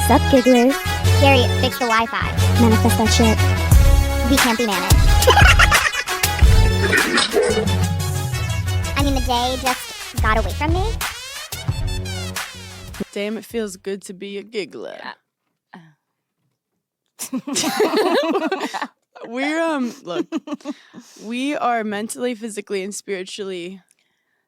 Sup, gigglers? Gary, fix the Wi-Fi. Manifest that shit. We can't be managed. I mean, the day just got away from me. Damn, it feels good to be a giggler. Look, we are mentally, physically, and spiritually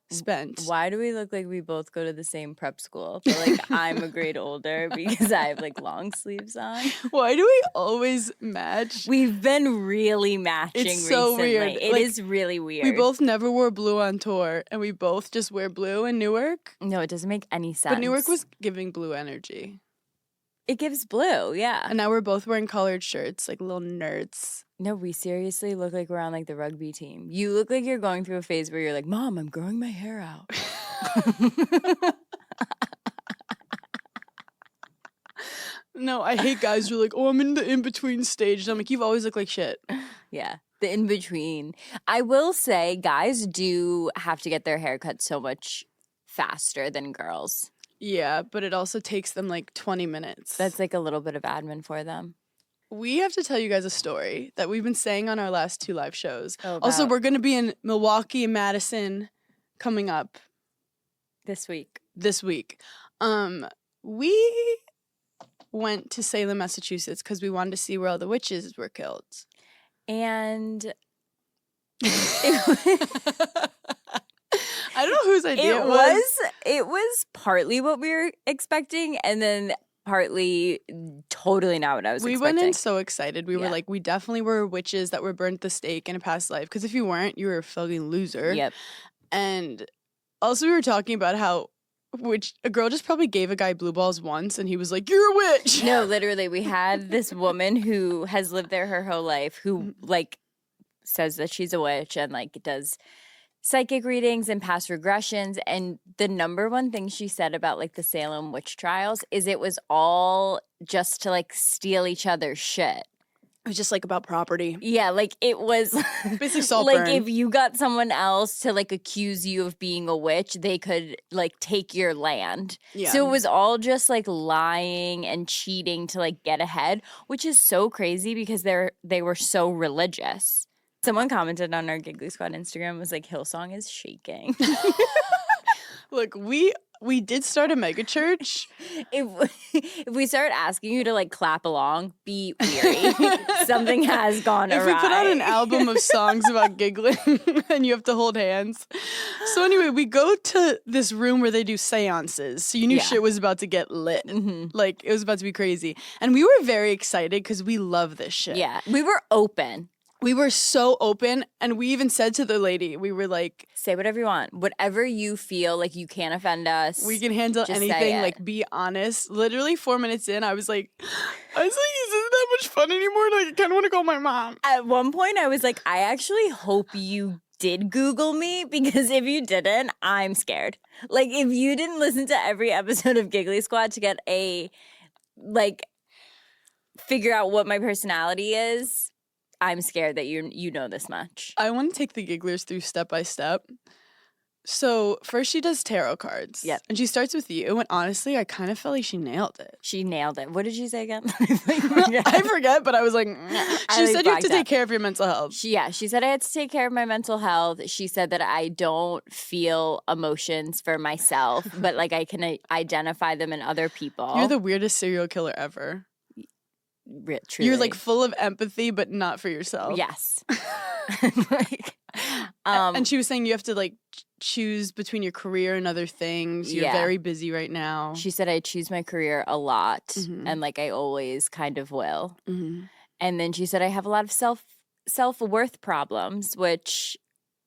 spent. Why do we look like we both go to the same prep school? But like I'm a grade older because I have like long sleeves on. Why do we always match? We've been really matching It's so recently. weird. It Like, is really weird. We both never wore blue on tour, and we both just wear blue in Newark. No, it doesn't make any sense. But Newark was giving blue energy. It gives blue, yeah. And now we're both wearing colored shirts, like little nerds. No, we seriously look like we're on like the rugby team. You look like you're going through a phase where you're like, Mom, I'm growing my hair out. No, I hate guys who are like, oh, I'm in the in-between stage. And I'm like, you've always looked like shit. Yeah, the in-between. I will say guys do have to get their hair cut so much faster than girls. Yeah, but it also takes them like 20 minutes. That's like a little bit of admin for them. We have to tell you guys a story that we've been saying on our last 2 live shows. Oh, Also, about we're going to be in Milwaukee and Madison coming up this week. this week. We went to Salem, Massachusetts because we wanted to see where all the witches were killed. And I don't know whose idea it was. It was partly what we were expecting, and then partly totally not what I was We expecting. went in so excited. We were Yeah. like, we definitely were witches that were burnt at the stake in a past life. Because if you weren't, you were a fucking loser. Yep. And also we were talking about how a girl just probably gave a guy blue balls once and he was like, you're a witch. No, literally, we had this woman who has lived there her whole life who like says that she's a witch and like does psychic readings and past regressions. And the number one thing she said about like the Salem witch trials is it was all just to like steal each other's shit. It was just like about property. Yeah, like it was Basically salt like burn. if you got someone else to like accuse you of being a witch, they could like take your land. Yeah. So it was all just like lying and cheating to like get ahead, which is so crazy because they were so religious. Someone commented on our Giggly Squad Instagram was like Hillsong is shaking. Look, we did start a mega church. If we start asking you to like clap along, be weary. Something has gone If awry. we put out an album of songs about giggling and you have to hold hands. So anyway, we go to this room where they do seances. So you knew Yeah. shit was about to get lit. Mhm. Like it was about to be crazy. And we were very excited because we love this shit. Yeah, we were open. We were so open. And we even said to the lady, we were like, Say whatever you want. Whatever you feel like you can't offend us. we can handle Just say anything. it. Like, be honest. Literally 4 minutes in, I was like, is this that much fun anymore? Like, I kind of want to call my mom. At one point, I was like, I actually hope you did Google me because if you didn't, I'm scared. Like, if you didn't listen to every episode of Giggly Squad to get figure out what my personality is, I'm scared that you know this much. I want to take the gigglers through step by step. So first she does tarot cards. Yep. And she starts with you. And honestly, I kind of felt like she nailed it. She nailed it. What did she say again? I forget, but I was like, she said you have to take blacked care of your mental health. She said I had to take care of my mental health. She said that I don't feel emotions for myself, but like I can identify them in other people. You're the weirdest serial killer ever. Truly. You're like full of empathy, but not for yourself. Yes. And she was saying you have to like choose between your career and other things. You're Yeah. very busy right now. She said I choose my career a lot Mhm. and like I always kind of will. Mhm. And then she said I have a lot of self-worth problems, which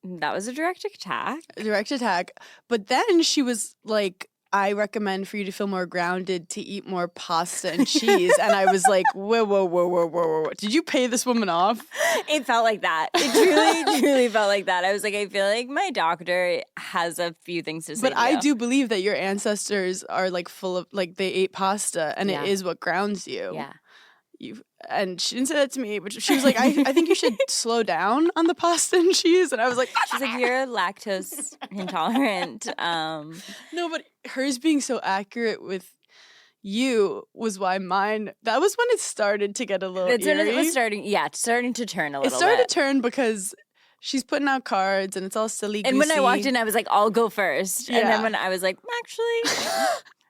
that was a direct attack. Direct attack. But then she was like, I recommend for you to feel more grounded to eat more pasta and cheese. And I was like, whoa. Did you pay this woman off? It felt like that. It truly felt like that. I was like, I feel like my doctor has a few things to say. But to I you. do believe that your ancestors are like full of, like they ate pasta and Yeah. it is what grounds you. Yeah. And she didn't say that to me, but she was like, I think you should slow down on the pasta and cheese. And I was like, She's like, you're lactose intolerant. no, but hers being so accurate with you was why mine. That was when it started to get a little That's when it eerie. was starting to turn a It little started bit. to turn because she's putting out cards and it's all silly goosey. And when I walked in, I was like, I'll go first. And Yeah. then when I was like, actually,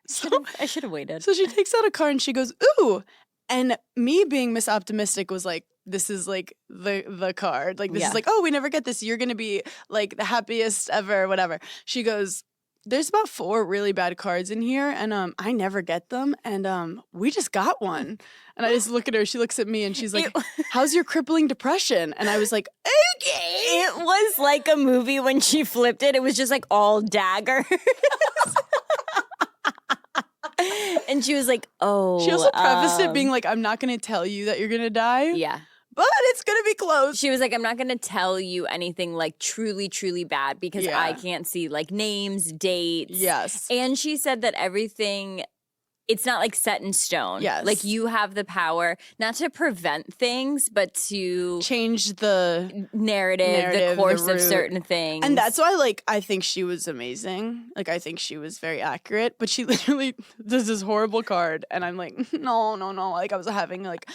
So, I should have waited. so she takes out a card and she goes, ooh. And me being Miss Optimistic was like, this is like the card. Like, this Yeah. is like, oh, we never get this. You're going to be like the happiest ever, whatever. She goes, there's about 4 really bad cards in here and I never get them. And we just got one. And I just look at her. She looks at me and she's like, how's your crippling depression? And I was like, okay. It was like a movie when she flipped it. It was just like all daggers. And she was like, oh. She also prefaced it being like, I'm not going to tell you that you're going to die. Yeah. But it's going to be close. She was like, I'm not going to tell you anything like truly, truly bad because Yeah. I can't see like names, dates. Yes. And she said that everything, it's not like set in stone. Yes. Like you have the power not to prevent things, but to Change the narrative, the the course route. of certain things. And that's why, like, I think she was amazing. Like, I think she was very accurate. But she literally does this horrible card. And I'm like, no. Like, I was having, like,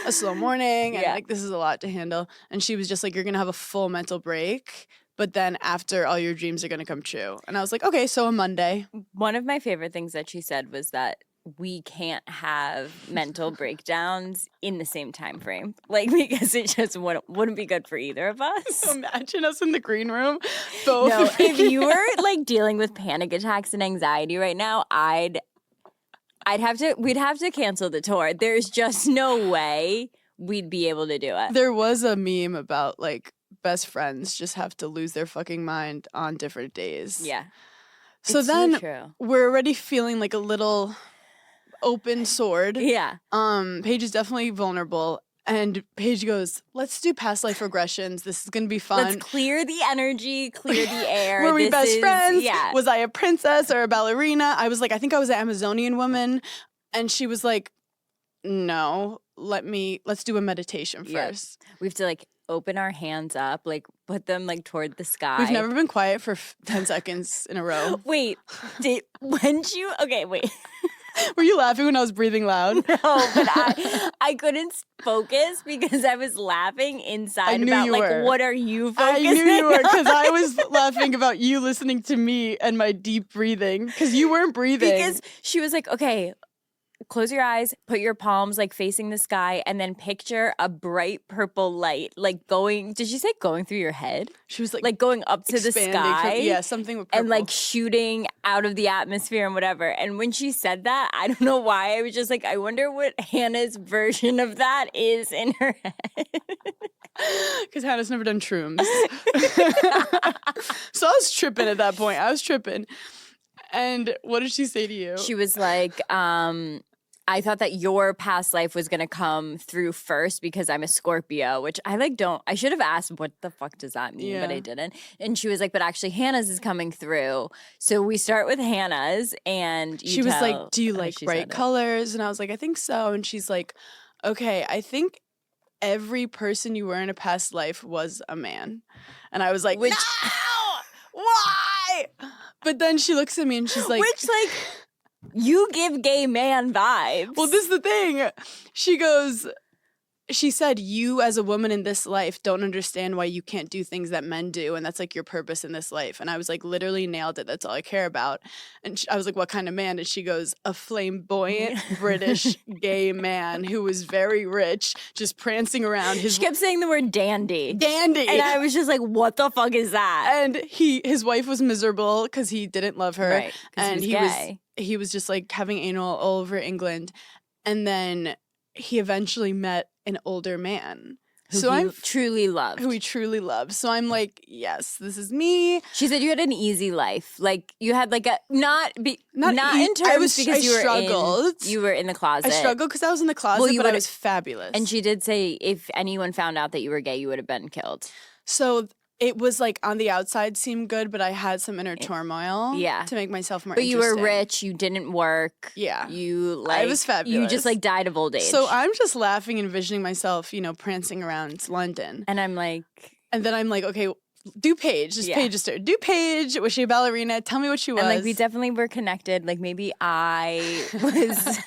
a slow morning. And, Yeah. like, this is a lot to handle. And she was just like, you're going to have a full mental break. But then after, all your dreams are going to come true. And I was like, okay, so a Monday. One of my favorite things that she said was that we can't have mental breakdowns in the same time frame. Like, because it just wouldn't be good for either of us. Imagine us in the green room. Both. No, if you were like dealing with panic attacks and anxiety right now, we'd have to cancel the tour. There's just no way we'd be able to do it. There was a meme about, like, best friends just have to lose their fucking mind on different days. Yeah. So It's then true. we're already feeling like a little open sword. Yeah. Paige is definitely vulnerable. And Paige goes, let's do past life regressions. This is going to be fun. Let's clear the energy, clear the air. Were we This best is- friends? Yeah. Was I a princess or a ballerina? I was like, I think I was an Amazonian woman. And she was like, no, let's do a meditation Yeah. first. We have to like open our hands up, like put them like toward the sky. We've never been quiet for 10 seconds in a row. Wait, wait. Were you laughing when I was breathing loud? No, but I couldn't focus because I was laughing inside knew about you like were. what are you I focusing knew you were because I on? was laughing about you listening to me and my deep breathing because you weren't breathing. Because she was like, okay, close your eyes, put your palms like facing the sky, and then picture a bright purple light like going. Did she say going through your head? she was Like going up to the expanding sky? yeah, something with purple. And like shooting out of the atmosphere and whatever. And when she said that, I don't know why. I was just like, I wonder what Hannah's version of that is in her head. Because Hannah's never done shrooms. So I was tripping at that point. I was tripping. And what did she say to you? She was like, I thought that your past life was going to come through first because I'm a Scorpio, which I like don't. I should have asked what the fuck does that mean, but Yeah. I didn't. And she was like, but actually Hannah's is coming through. So we start with Hannah's and you she was tell like, do you how like she bright said it. colors? And I was like, I think so. And she's like, okay, I think every person you were in a past life was a man. And I was like, Which- no! Why? But then she looks at me and she's like, Which like you give gay man vibes. well, this is the thing. She said, you as a woman in this life don't understand why you can't do things that men do. And that's like your purpose in this life. And I was like, literally nailed it. That's all I care about. And I was like, what kind of man? And she goes, a flamboyant British gay man who was very rich, just prancing around his she kept saying the word dandy. dandy. And I was just like, what the fuck is that? And his wife was miserable because he didn't love her. Right, 'cause And he was gay. he was just like having anal all over England. And then he eventually met an older man. Who he truly loved. who he truly loves. So I'm like, yes, this is me. She said you had an easy life. Like you had like a not in terms because I you were struggled. you were in the closet. I struggled because I was in the closet, you but I would've- was fabulous. And she did say if anyone found out that you were gay, you would have been killed. So it was like on the outside seemed good, but I had some inner turmoil Yeah. to make myself more But you were interesting. rich, you didn't work. Yeah. You like was You fabulous. just like died of old age. So I'm just laughing and envisioning myself, prancing around London. and I'm like, And then I'm like, okay, Do Paige. Just Yeah. Paige. Just do Paige. Was she a ballerina? Tell me what she was. And like we definitely were connected. Like maybe I was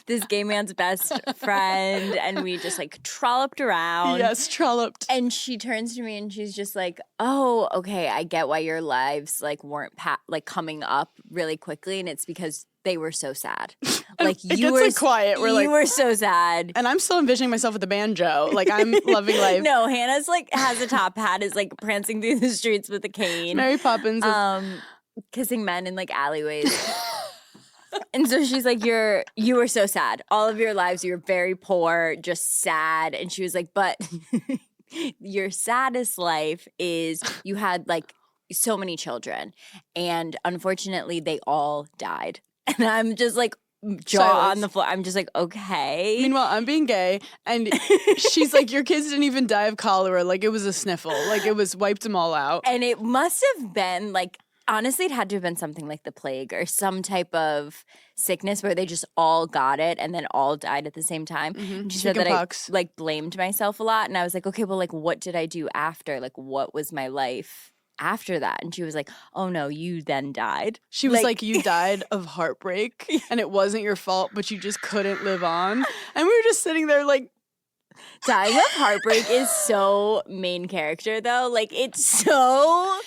this gay man's best friend, and we just like trolloped around. Yes, trolloped. And she turns to me and she's just like, "Oh, okay, I get why your lives like weren't like coming up really quickly, and it's because they were so sad. Like it you gets were like quiet. We're like, you were so sad." and I'm still envisioning myself with the banjo. Like I'm loving life. No, Hannah's like has a top hat, is like prancing through the streets with a cane. Mary Poppins. Kissing men in like alleyways. And so she's like, you were so sad. All of your lives, you were very poor, just sad. And she was like, but your saddest life is you had like so many children. And unfortunately, they all died. And I'm just like, jaw on the floor. I'm just like, okay. Meanwhile, I'm being gay, and she's like, your kids didn't even die of cholera. Like, it was a sniffle. Like, it was wiped them all out. And it must have been like, honestly, it had to have been something like the plague or some type of sickness where they just all got it and then all died at the same time. And she said that I like blamed myself a lot. And I was like, okay, well, like, what did I do after? Like, what was my life after that? And she was like, oh no, you then died. She was like, you died of heartbreak and it wasn't your fault, but you just couldn't live on. And we were just sitting there like, dying of heartbreak is so main character though. Like it's so,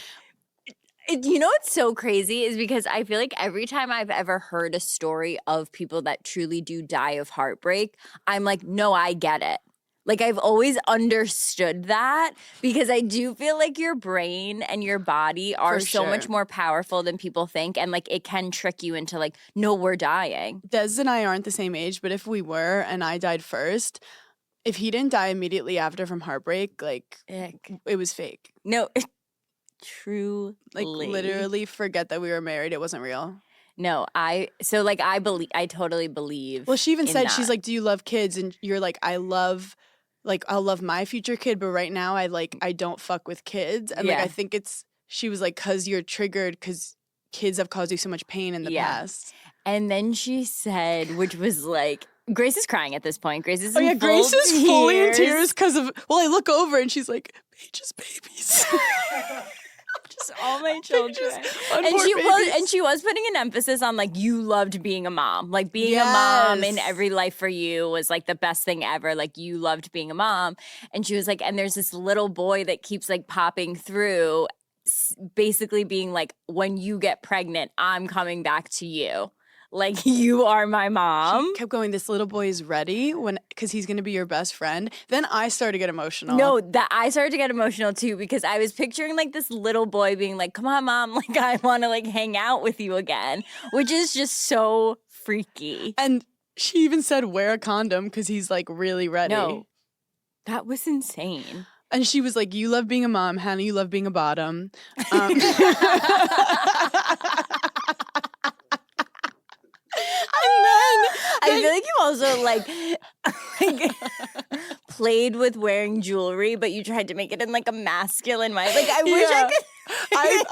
you know what's so crazy is because I feel like every time I've ever heard a story of people that truly do die of heartbreak, I'm like, no, I get it. Like, I've always understood that because I do feel like your brain and your body are so much more powerful than people think. And, like, it can trick you into, like, no, we're dying. Des and I aren't the same age, but if we were and I died first, if he didn't die immediately after from heartbreak, like, it was fake. No, truly. Like, literally forget that we were married. It wasn't real. No, I totally believe. Well, she even said, that. She's like, do you love kids? And you're like, I'll love my future kid, but right now I don't fuck with kids. And like, I think she was like, cause you're triggered cause kids have caused you so much pain in the past. And then she said, which was like, Grace is crying at this point. Grace is Grace is fully in tears because of, I look over and she's like, Paige's babies. Just all my children. And she was putting an emphasis on like you loved being a mom. Like being a mom in every life for you was like the best thing ever. Like you loved being a mom. And she was like, and there's this little boy that keeps like popping through, basically being like, when you get pregnant, I'm coming back to you. Like, you are my mom. She kept going, this little boy is ready because he's going to be your best friend. Then I started to get emotional. No, I started to get emotional too because I was picturing like this little boy being like, come on, mom. Like, I want to like hang out with you again, which is just so freaky. And she even said, wear a condom because he's like really ready. No, that was insane. And she was like, you love being a mom. Hannah, you love being a bottom. I feel like you also like played with wearing jewelry, but you tried to make it in like a masculine way. Like I wish I could.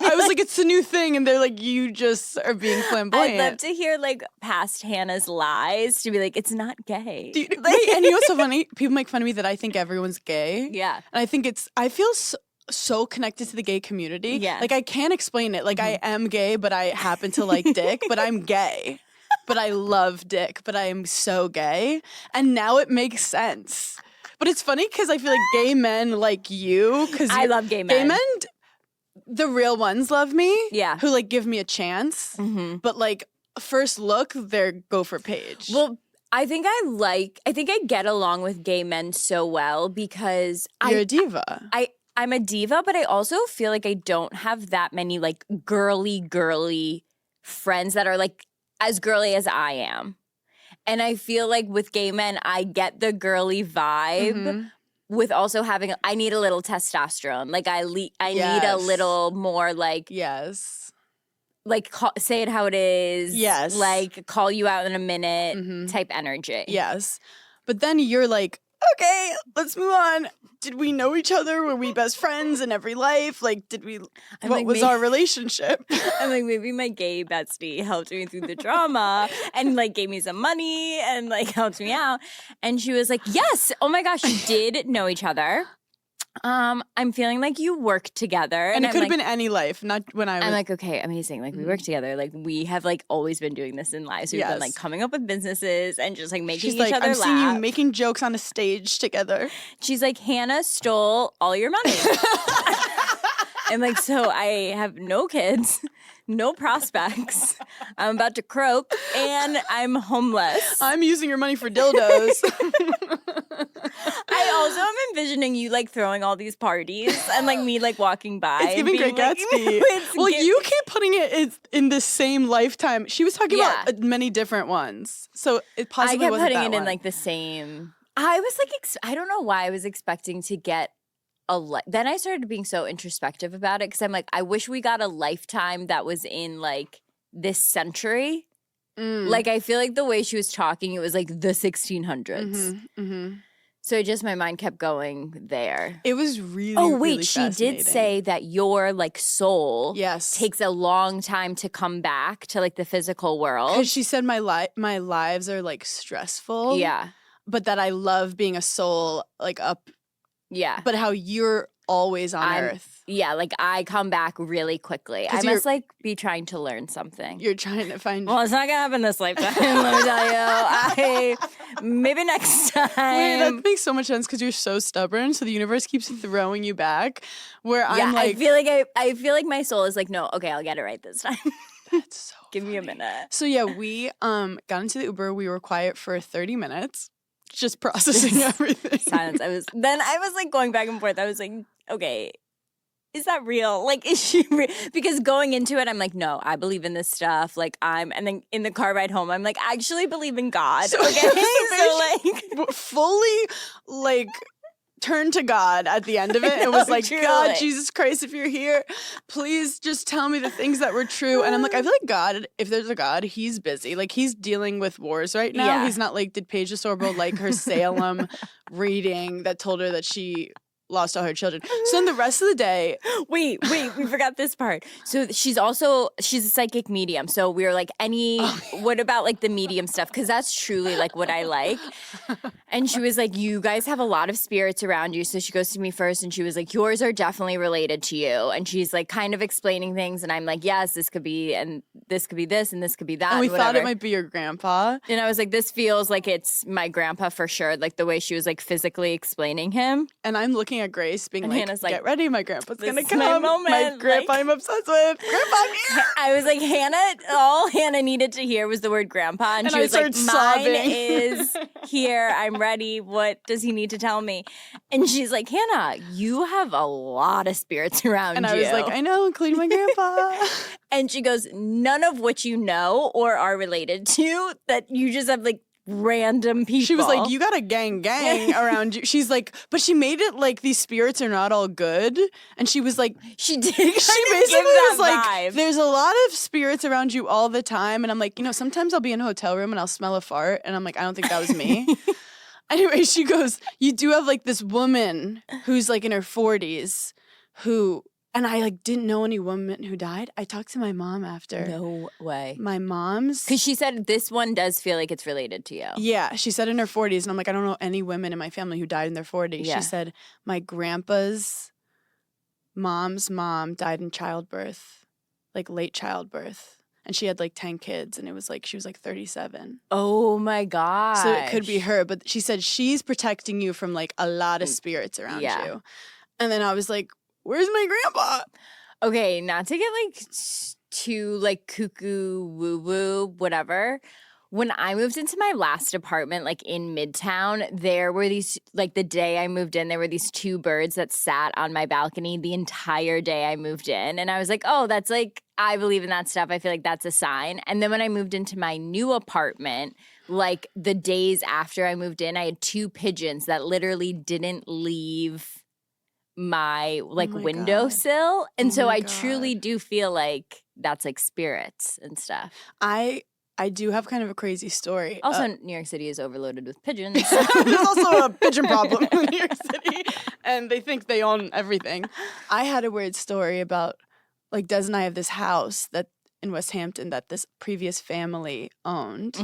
I was like, it's the new thing, and they're like, you just are being flamboyant. I'd love to hear like past Hannah's lies to be like, it's not gay. Wait, and you know what's so funny? People make fun of me that I think everyone's gay. Yeah, and I think I feel so connected to the gay community. Yeah, like I can't explain it. Like I am gay, but I happen to like dick, but I'm gay. But I love dick, but I am so gay. And now it makes sense. But it's funny because I feel like gay men like you, because I love gay men. Gay men, the real ones love me. Yeah. Who like give me a chance. Mm-hmm. But like first look, they're go for Paige. Well, I think I get along with gay men so well because you're a diva. I'm a diva, but I also feel like I don't have that many like girly friends that are like as girly as I am. And I feel like with gay men, I get the girly vibe with also having, I need a little testosterone. Like I need a little more like. Yes. Like say it how it is. Yes. Like call you out in a minute type energy. Yes. But then you're like, okay, let's move on. Did we know each other? Were we best friends in every life? Like, what was our relationship? I'm like, maybe my gay bestie helped me through the drama and like gave me some money and like helped me out. And she was like, yes, oh my gosh, you did know each other. I'm feeling like you work together. And it I'm could have like, been any life, not when I was. I'm like, okay, amazing. Like we work together. Like we have like always been doing this in lives. We've been like Yes. coming up with businesses and just like making She's each like, other I'm laugh. seeing you making jokes on a stage together. She's like, Hannah stole all your money. And like, so I have no kids, no prospects. I'm about to croak, and I'm homeless. I'm using your money for dildos. I also am envisioning you like throwing all these parties and like me like walking by. It's giving Great like, Gatsby. Well, you keep putting it in the same lifetime. She was talking about many different ones, so it possibly I kept wasn't putting that it one. in like the same. I was like, I don't know why I was expecting to get then I started being so introspective about it because I'm like, I wish we got a lifetime that was in like this century. Like I feel like the way she was talking, it was like the 1600s. So my mind kept going there. It was really, oh wait, really she did say that your like soul takes a long time to come back to like the physical world. Because she said my lives are like stressful. Yeah. But that I love being a soul like up. Yeah. But how you're always on Earth. Yeah, like I come back really quickly. I must like be trying to learn something. You're trying to find. Well, it's not gonna happen this lifetime. Let me tell you. Maybe next time. Wait, that makes so much sense because you're so stubborn. So the universe keeps throwing you back. Where I'm like, I feel like my soul is like, no, okay, I'll get it right this time. That's so. Give me a minute. So yeah, we got into the Uber. We were quiet for 30 minutes. Just processing everything. Silence. I was like going back and forth. I was like, okay, is that real? Like, is she real? Because going into it, I'm like, no, I believe in this stuff. Like, and then in the car ride home, I'm like, I actually believe in God. So, okay, so like, fully like turned to God at the end of it. It was like, truly. God, Jesus Christ, if you're here, please just tell me the things that were true. And I'm like, I feel like God, if there's a God, he's busy. Like he's dealing with wars right now. Yeah. He's not like, did Paige DeSorbo like her Salem reading that told her that she lost all her children? So then the rest of the day. Wait, we forgot this part. So she's a psychic medium. So we were like, what about like the medium stuff? Because that's truly like what I like. And she was like, you guys have a lot of spirits around you. So she goes to me first and she was like, yours are definitely related to you. And she's like kind of explaining things. And I'm like, yes, this could be, and this could be this, and this could be that. And we whatever. thought it might be your grandpa. And I was like, this feels like it's my grandpa for sure. Like the way she was like physically explaining him. And I'm looking at Grace being and like, Hannah's like, get ready, my grandpa's gonna is come. my moment. My grandpa I'm obsessed with. Grandpa, I'm here. I was like, all Hannah needed to hear was the word grandpa. And she was like, mine is here. I'm ready. What does he need to tell me? And she's like, Hannah, you have a lot of spirits around you. And I was like, I know, including my grandpa. And she goes, none of which you know or are related to, that you just have like random people. She was like, you got a gang around you. She's like, but she made it like these spirits are not all good. And she was like, she did. She basically was like, vibe. There's a lot of spirits around you all the time. And I'm like, sometimes I'll be in a hotel room and I'll smell a fart. And I'm like, I don't think that was me. Anyway, she goes, you do have like this woman who's like in her 40s who, and I like didn't know any woman who died. I talked to my mom after. No way. My mom's. Because she said this one does feel like it's related to you. Yeah. She said in her 40s. And I'm like, I don't know any women in my family who died in their 40s. Yeah. She said, my grandpa's mom's mom died in childbirth, like late childbirth. And she had like 10 kids. And it was like, she was like 37. Oh my God. So it could be her. But she said she's protecting you from like a lot of spirits around you. And then I was like, where's my grandpa? Okay, not to get like too like cuckoo woo woo, whatever. When I moved into my last apartment, like in Midtown, there were these, like the day I moved in, there were these two birds that sat on my balcony the entire day I moved in. And I was like, oh, that's like, I believe in that stuff. I feel like that's a sign. And then when I moved into my new apartment, like the days after I moved in, I had two pigeons that literally didn't leave my like windowsill. And so I truly do feel like that's like spirits and stuff. I do have kind of a crazy story. Also, New York City is overloaded with pigeons. There's also a pigeon problem in New York City, and they think they own everything. I had a weird story about, like, Des and I have this house that in West Hampton that this previous family owned,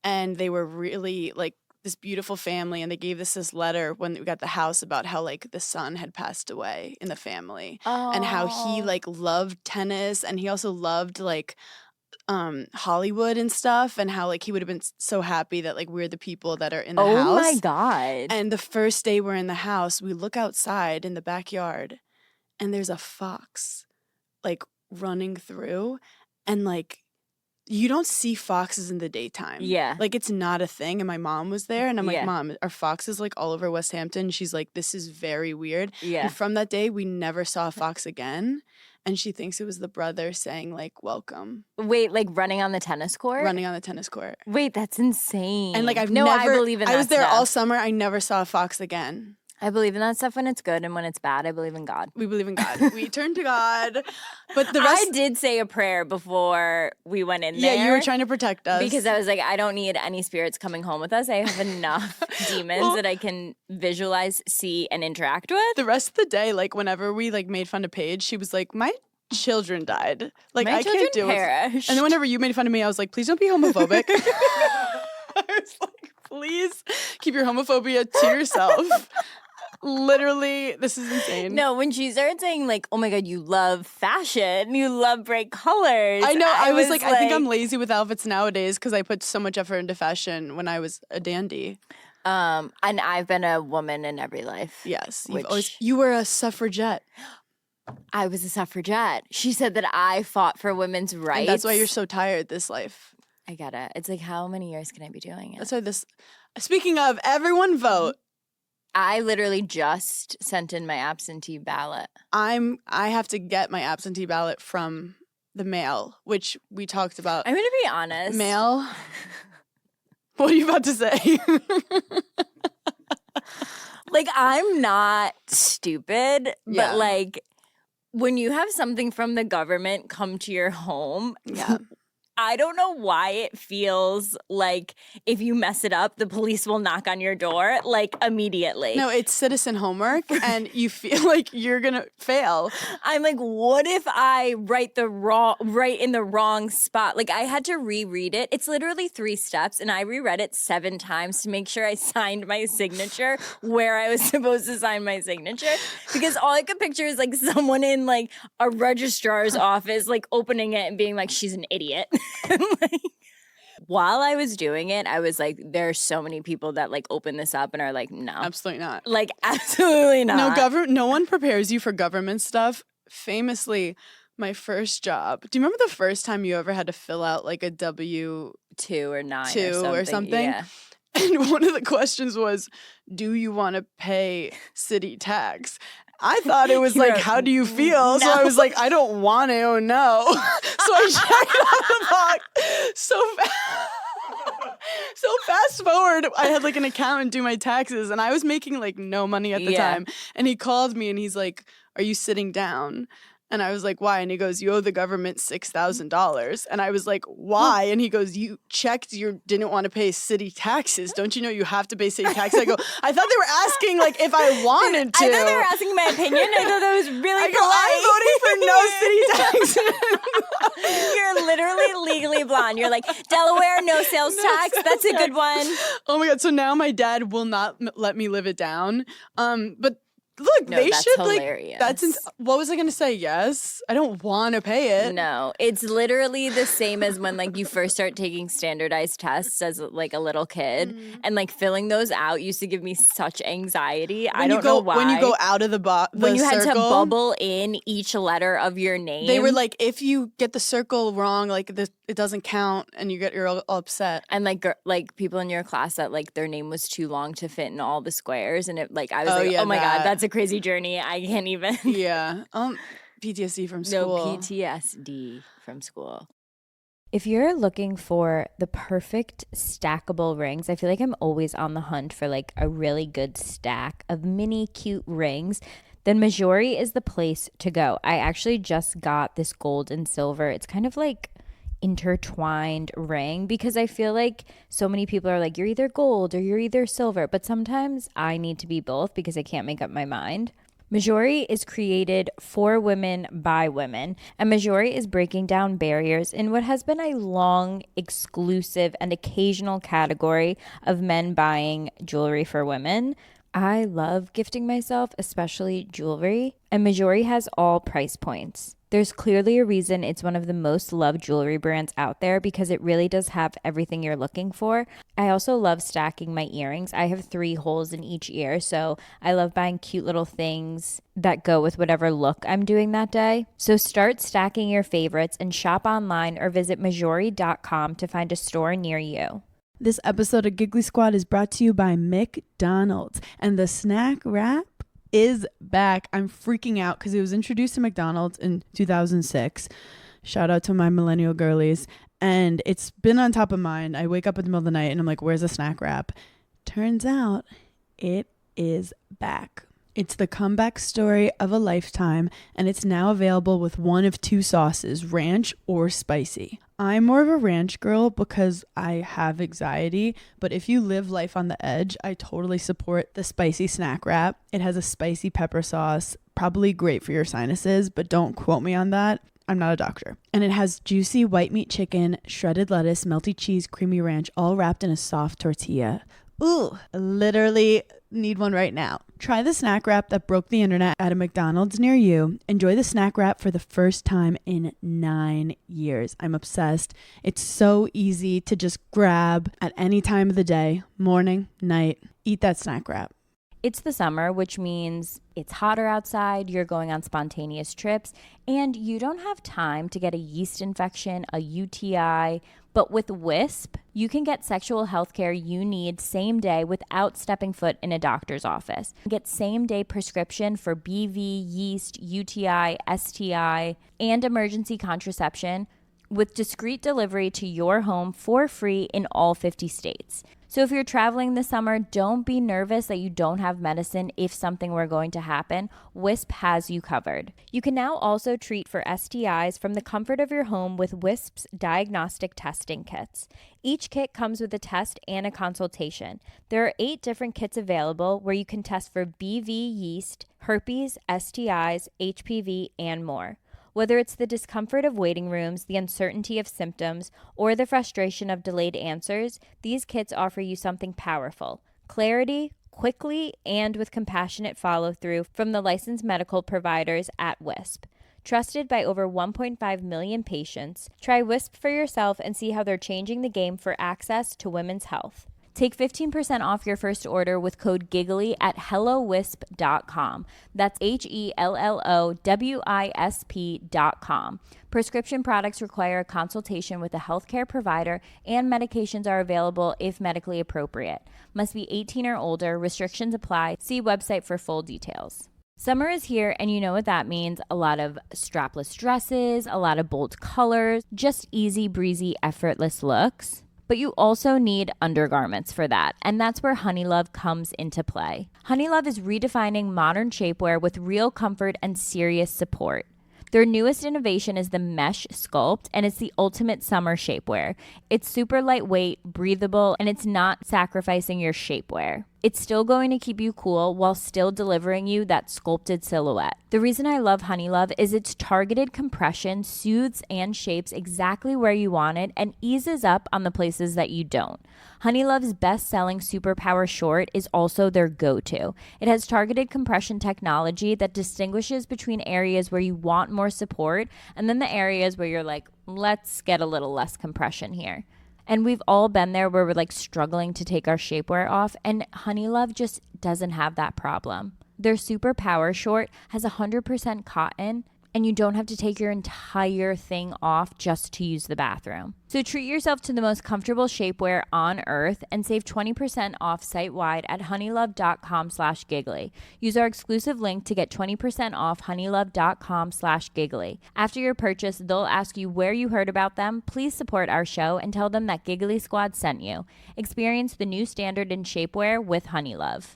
and they were really, like, this beautiful family, and they gave us this letter when we got the house about how like the son had passed away in the family, and how he like loved tennis, and he also loved like Hollywood and stuff, and how like he would have been so happy that like we're the people that are in the house. Oh my God. And the first day we're in the house, we look outside in the backyard, and there's a fox like running through, and like you don't see foxes in the daytime. Yeah. Like it's not a thing. And my mom was there, and I'm like, Yeah. Mom, are foxes like all over West Hampton? She's like, this is very weird. Yeah. And from that day, we never saw a fox again. And she thinks it was the brother saying like, welcome, Wait, like running on the tennis court? running on the tennis court. Wait, that's insane. And like I never, believe in that I was there stuff. all summer. I never saw a fox again. I believe in that stuff when it's good, and when it's bad, I believe in God. We believe in God. We turn to God. But the rest, I did say a prayer before we went in there. yeah, you were trying to protect us. Because I was like, I don't need any spirits coming home with us. I have enough demons that I can visualize, see, and interact with. the rest of the day, like whenever we like made fun of Paige, she was like, my children died. Like My I children can't do it. perished. And then whenever you made fun of me, I was like, please don't be homophobic. I was like, please keep your homophobia to yourself. Literally, this is insane. No, when she started saying like, "Oh my God, you love fashion, you love bright colors," I know. I was like, I think I'm lazy with outfits nowadays because I put so much effort into fashion when I was a dandy. And I've been a woman in every life. Yes, Which- you were a suffragette. I was a suffragette. She said that I fought for women's rights. And that's why you're so tired this life. I get it. It's like, how many years can I be doing it? That's why this. Speaking of, everyone vote. I literally just sent in my absentee ballot. I have to get my absentee ballot from the mail, which we talked about. I'm gonna be honest. Mail. What are you about to say? Like, I'm not stupid, Yeah. but like, when you have something from the government come to your home, Yeah. I don't know why it feels like if you mess it up, the police will knock on your door like immediately. No, it's citizen homework, and you feel like you're gonna fail. I'm like, what if I write in the wrong spot? Like, I had to reread it. It's literally 3 steps, and I reread it 7 times to make sure I signed my signature where I was supposed to sign my signature. Because all I could picture is like someone in like a registrar's office, like opening it and being like, she's an idiot. Like, while I was doing it, I was like, there are so many people that like open this up and are like, no. Absolutely not. Like, absolutely not. No one prepares you for government stuff. Famously, my first job. Do you remember the first time you ever had to fill out like a W-2 2 or 9 or something? Yeah. And one of the questions was, do you want to pay city tax? I thought it was You like, wrote, how do you feel? So no. I was like, I don't want to, no. So I checked off the box so fast forward, I had like an accountant do my taxes, and I was making like no money at the Yeah. time. And he called me and he's like, are you sitting down? And I was like, why? And he goes, you owe the government $6,000. And I was like, why? And he goes, you checked you didn't want to pay city taxes. Don't you know you have to pay city taxes? I go, I thought they were asking like if I wanted to. I thought they were asking my opinion. I thought that was really I go, I'm voting for no city tax. You're literally legally blonde. You're like, Delaware, no sales tax. That's a good one. Oh my God. So now my dad will not let me live it down. But look, No, they that's should hilarious. like. What was I going to say? Yes. I don't want to pay it. No, it's literally the same as when like you first start taking standardized tests as like a little kid, and like filling those out used to give me such anxiety. I don't know why. When you go out of the when you had to circle, bubble in each letter of your name, they were like, if you get the circle wrong, like it doesn't count, and you're all upset. and like people in your class that like their name was too long to fit in all the squares, and it like I was Oh, like, yeah, oh my that. God, that's a crazy journey. I can't even. Yeah. PTSD from school. No PTSD from school. If you're looking for the perfect stackable rings, I feel like I'm always on the hunt for like a really good stack of mini cute rings, then Majori is the place to go. I actually just got this gold and silver. It's kind of like intertwined ring because I feel like so many people are like, you're either gold or you're either silver, but sometimes I need to be both because I can't make up my mind. Majori is created for women by women, and Majori is breaking down barriers in what has been a long, exclusive, and occasional category of men buying jewelry for women. I love gifting myself, especially jewelry, and Majori has all price points. There's clearly a reason it's one of the most loved jewelry brands out there because it really does have everything you're looking for. I also love stacking my earrings. I have 3 holes in each ear, so I love buying cute little things that go with whatever look I'm doing that day. So start stacking your favorites and shop online or visit majori.com to find a store near you. This episode of Giggly Squad is brought to you by McDonald's, and the snack wrap is back. I'm freaking out because it was introduced to McDonald's in 2006. Shout out to my millennial girlies. And it's been on top of mind. I wake up in the middle of the night and I'm like, where's the snack wrap? Turns out it is back. It's the comeback story of a lifetime, and it's now available with one of 2 sauces, ranch or spicy. I'm more of a ranch girl because I have anxiety, but if you live life on the edge, I totally support the spicy snack wrap. It has a spicy pepper sauce, probably great for your sinuses, but don't quote me on that. I'm not a doctor. And it has juicy white meat chicken, shredded lettuce, melty cheese, creamy ranch, all wrapped in a soft tortilla. Ooh, I literally need one right now. Try the snack wrap that broke the internet at a McDonald's near you. Enjoy the snack wrap for the first time in 9 years. I'm obsessed. It's so easy to just grab at any time of the day, morning, night. Eat that snack wrap. It's the summer, which means it's hotter outside, you're going on spontaneous trips, and you don't have time to get a yeast infection, a UTI. But with Wisp, you can get sexual health care you need same day without stepping foot in a doctor's office. Get same day prescription for BV, yeast, UTI, STI, and emergency contraception with discreet delivery to your home for free in all 50 states. So if you're traveling this summer, don't be nervous that you don't have medicine if something were going to happen. Wisp has you covered. You can now also treat for STIs from the comfort of your home with Wisp's diagnostic testing kits. Each kit comes with a test and a consultation. There are 8 different kits available where you can test for BV, yeast, herpes, STIs, HPV, and more. Whether it's the discomfort of waiting rooms, the uncertainty of symptoms, or the frustration of delayed answers, these kits offer you something powerful: clarity, quickly, and with compassionate follow-through from the licensed medical providers at Wisp. Trusted by over 1.5 million patients, try Wisp for yourself and see how they're changing the game for access to women's health. Take 15% off your first order with code GIGGLY at hellowisp.com. That's HELLOWISP.com. Prescription products require a consultation with a healthcare provider, and medications are available if medically appropriate. Must be 18 or older. Restrictions apply. See website for full details. Summer is here, and you know what that means. A lot of strapless dresses, a lot of bold colors, just easy breezy, effortless looks. But you also need undergarments for that, and that's where Honeylove comes into play. Honeylove is redefining modern shapewear with real comfort and serious support. Their newest innovation is the Mesh Sculpt, and it's the ultimate summer shapewear. It's super lightweight, breathable, and it's not sacrificing your shapewear. It's still going to keep you cool while still delivering you that sculpted silhouette. The reason I love Honeylove is its targeted compression soothes and shapes exactly where you want it and eases up on the places that you don't. Honeylove's best-selling Superpower Short is also their go-to. It has targeted compression technology that distinguishes between areas where you want more support and then the areas where you're like, let's get a little less compression here. And we've all been there where we're like struggling to take our shapewear off, and Honeylove just doesn't have that problem. Their Superpower Short has 100% cotton, and you don't have to take your entire thing off just to use the bathroom. So treat yourself to the most comfortable shapewear on earth and save 20% off site-wide at honeylove.com/giggly. Use our exclusive link to get 20% off honeylove.com/giggly. After your purchase, they'll ask you where you heard about them. Please support our show and tell them that Giggly Squad sent you. Experience the new standard in shapewear with Honeylove.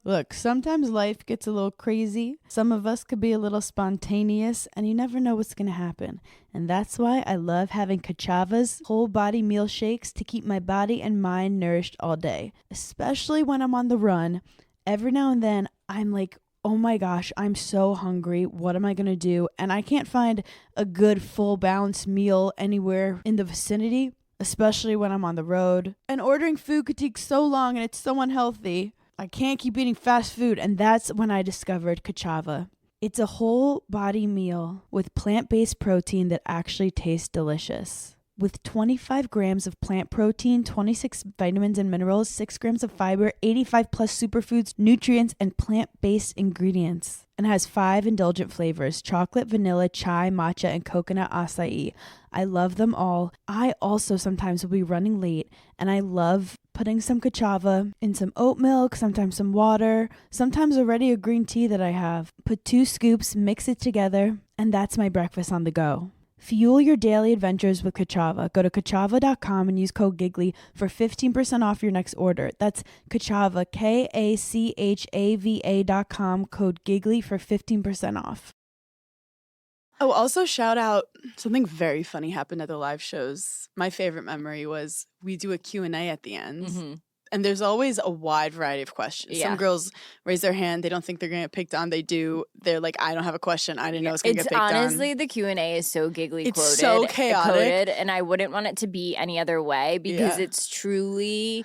Look, sometimes life gets a little crazy. Some of us could be a little spontaneous, and you never know what's going to happen. And that's why I love having Kachava's whole body meal shakes to keep my body and mind nourished all day. Especially when I'm on the run. Every now and then, I'm like oh my gosh, I'm so hungry. What am I going to do? And I can't find a good full balanced meal anywhere in the vicinity, especially when I'm on the road. And ordering food could take so long and it's so unhealthy. I can't keep eating fast food. And that's when I discovered Kachava. It's a whole body meal with plant-based protein that actually tastes delicious. With 25 grams of plant protein, 26 vitamins and minerals, 6 grams of fiber, 85 plus superfoods, nutrients, and plant-based ingredients. And has 5 indulgent flavors: chocolate, vanilla, chai, matcha, and coconut acai. I love them all. I also sometimes will be running late, and I love putting some Kachava in some oat milk, sometimes some water, sometimes already a green tea that I have. Put 2 scoops, mix it together, and that's my breakfast on the go. Fuel your daily adventures with Kachava. Go to kachava.com and use code GIGGLY for 15% off your next order. That's Kachava, KACHAVA.com, code GIGGLY for 15% off. Oh, also shout out, something very funny happened at the live shows. My favorite memory was we do a Q&A at the end. Mm-hmm. And there's always a wide variety of questions. Yeah. Some girls raise their hand. They don't think they're going to get picked on. They do. They're like, I don't have a question. I didn't know it's going to get picked on. Honestly, the Q&A is so giggly It's quoted. so chaotic. Coded, and I wouldn't want it to be any other way because it's truly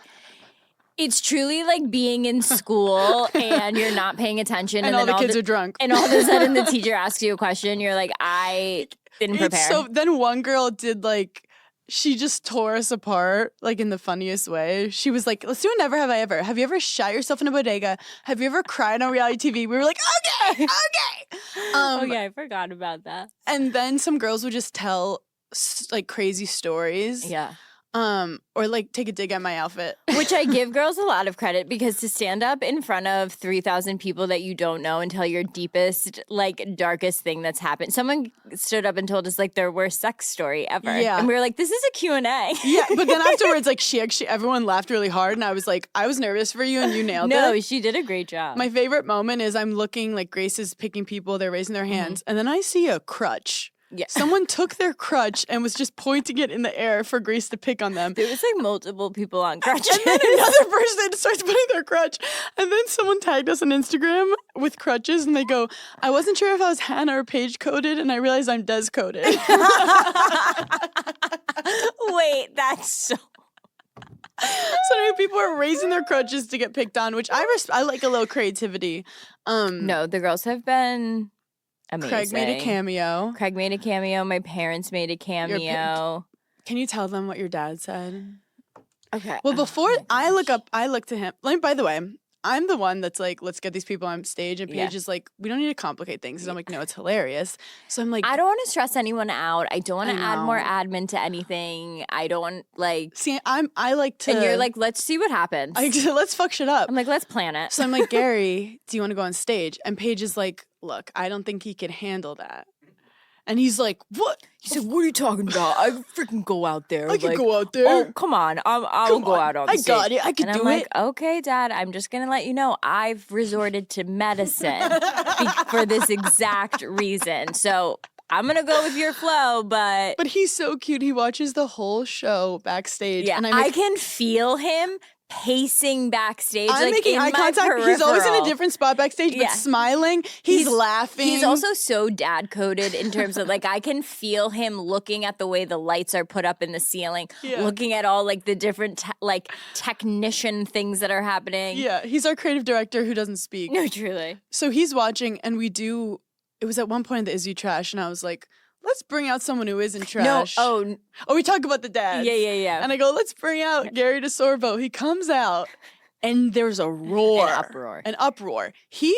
like being in school and you're not paying attention. And all the kids are drunk. And all of a sudden the teacher asks you a question. You're like, I didn't prepare. So then one girl did like, she just tore us apart, like in the funniest way. She was like, let's do a never have I ever. Have you ever shot yourself in a bodega? Have you ever cried on reality TV? We were like, okay. Oh yeah, I forgot about that. And then some girls would just tell like crazy stories. Yeah. Or like take a dig at my outfit. Which I give girls a lot of credit because to stand up in front of 3,000 people that you don't know and tell your deepest, like darkest thing that's happened. Someone stood up and told us like their worst sex story ever. Yeah. And we were like, this is a Q&A. Yeah, but then afterwards, like everyone laughed really hard and I was like, I was nervous for you and you nailed it. No, she did a great job. My favorite moment is I'm looking, like Grace is picking people, they're raising their hands, and then I see a crutch. Yeah. Someone took their crutch and was just pointing it in the air for Grace to pick on them. There was like multiple people on crutches. And then another person starts putting their crutch. And then someone tagged us on Instagram with crutches and they go, I wasn't sure if I was Hannah or Paige coded and I realized I'm Des coded. Wait, that's so... So many people are raising their crutches to get picked on, which I like a little creativity. No, the girls have been amazing. Craig made a cameo. My parents made a cameo. Can you tell them what your dad said? Okay. Well, before I look to him. Like, by the way, I'm the one that's like, let's get these people on stage. And Paige is like, we don't need to complicate things. And I'm like, no, it's hilarious. So I'm like, I don't want to stress anyone out. I don't want to add more admin to anything. I don't like. See, I like to. And you're like, let's see what happens. Let's fuck shit up. I'm like, let's plan it. So I'm like, Gary, do you want to go on stage? And Paige is like, look, I don't think he can handle that. And he's like, what? He said, what are you talking about? I freaking go out there. I can go out there. Oh, come on. I'll go out on the stage. I got it. I can do it. And I'm like, okay, Dad, I'm just going to let you know I've resorted to medicine for this exact reason. So I'm going to go with your flow, but... But he's so cute. He watches the whole show backstage. Yeah, and I can feel him pacing backstage. I'm like making in eye my contact. peripheral. He's always in a different spot backstage, but smiling. He's laughing. He's also so dad coded in terms of like I can feel him looking at the way the lights are put up in the ceiling, looking at all like the different like technician things that are happening. Yeah, he's our creative director who doesn't speak. No, truly. So he's watching, and we do. It was at one point in the Is You Trash, and I was like, let's bring out someone who isn't trash. No, we talk about the dads. Yeah. And I go, let's bring out Gary DeSorbo. He comes out, and there's a roar. An uproar. He,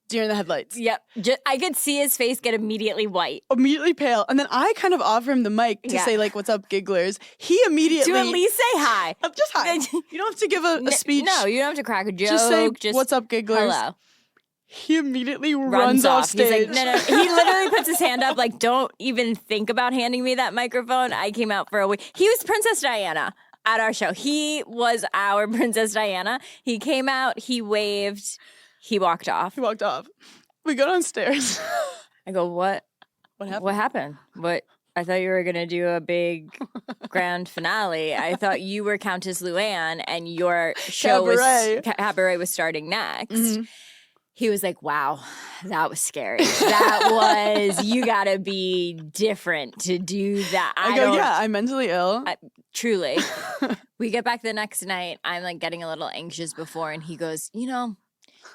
deer in the headlights. Yep. I could see his face get immediately white. Immediately pale. And then I kind of offer him the mic to say, like, what's up, gigglers? He immediately... To at least say hi. Just hi. You don't have to give a speech. No, you don't have to crack a joke. Just say, what's up, gigglers? Hello. He immediately runs off stage. He's like, no. He literally puts his hand up like, don't even think about handing me that microphone. I came out for a week. He was Princess Diana at our show. He was our Princess Diana. He came out, he waved, he walked off. We go downstairs. I go, what? What happened? What happened? What? I thought you were going to do a big grand finale. I thought you were Countess Luann and your show Cabaret was starting next. Mm-hmm. He was like, wow, that was scary. That was, you gotta be different to do that. I go, yeah, I'm mentally ill. Truly. We get back the next night. I'm like getting a little anxious before, and he goes,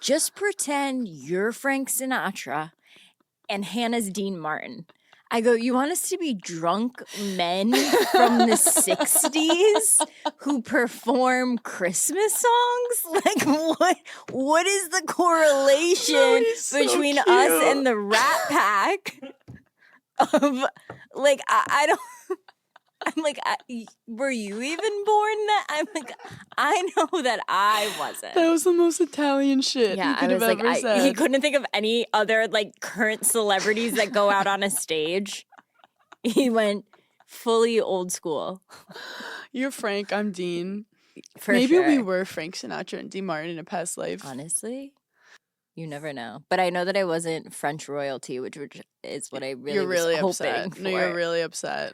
just pretend you're Frank Sinatra and Hannah's Dean Martin. I go, you want us to be drunk men from the 60s who perform Christmas songs? Like, what is the correlation between so us and the Rat Pack? Of, like, I don't... I'm like, were you even born then? I'm like, I know that I wasn't. That was the most Italian shit you could have ever said. He couldn't think of any other like current celebrities that go out on a stage. He went fully old school. You're Frank, I'm Dean. Maybe we were Frank Sinatra and Dean Martin in a past life. Honestly, you never know. But I know that I wasn't French royalty, which is what I really was hoping for. No, you're really upset.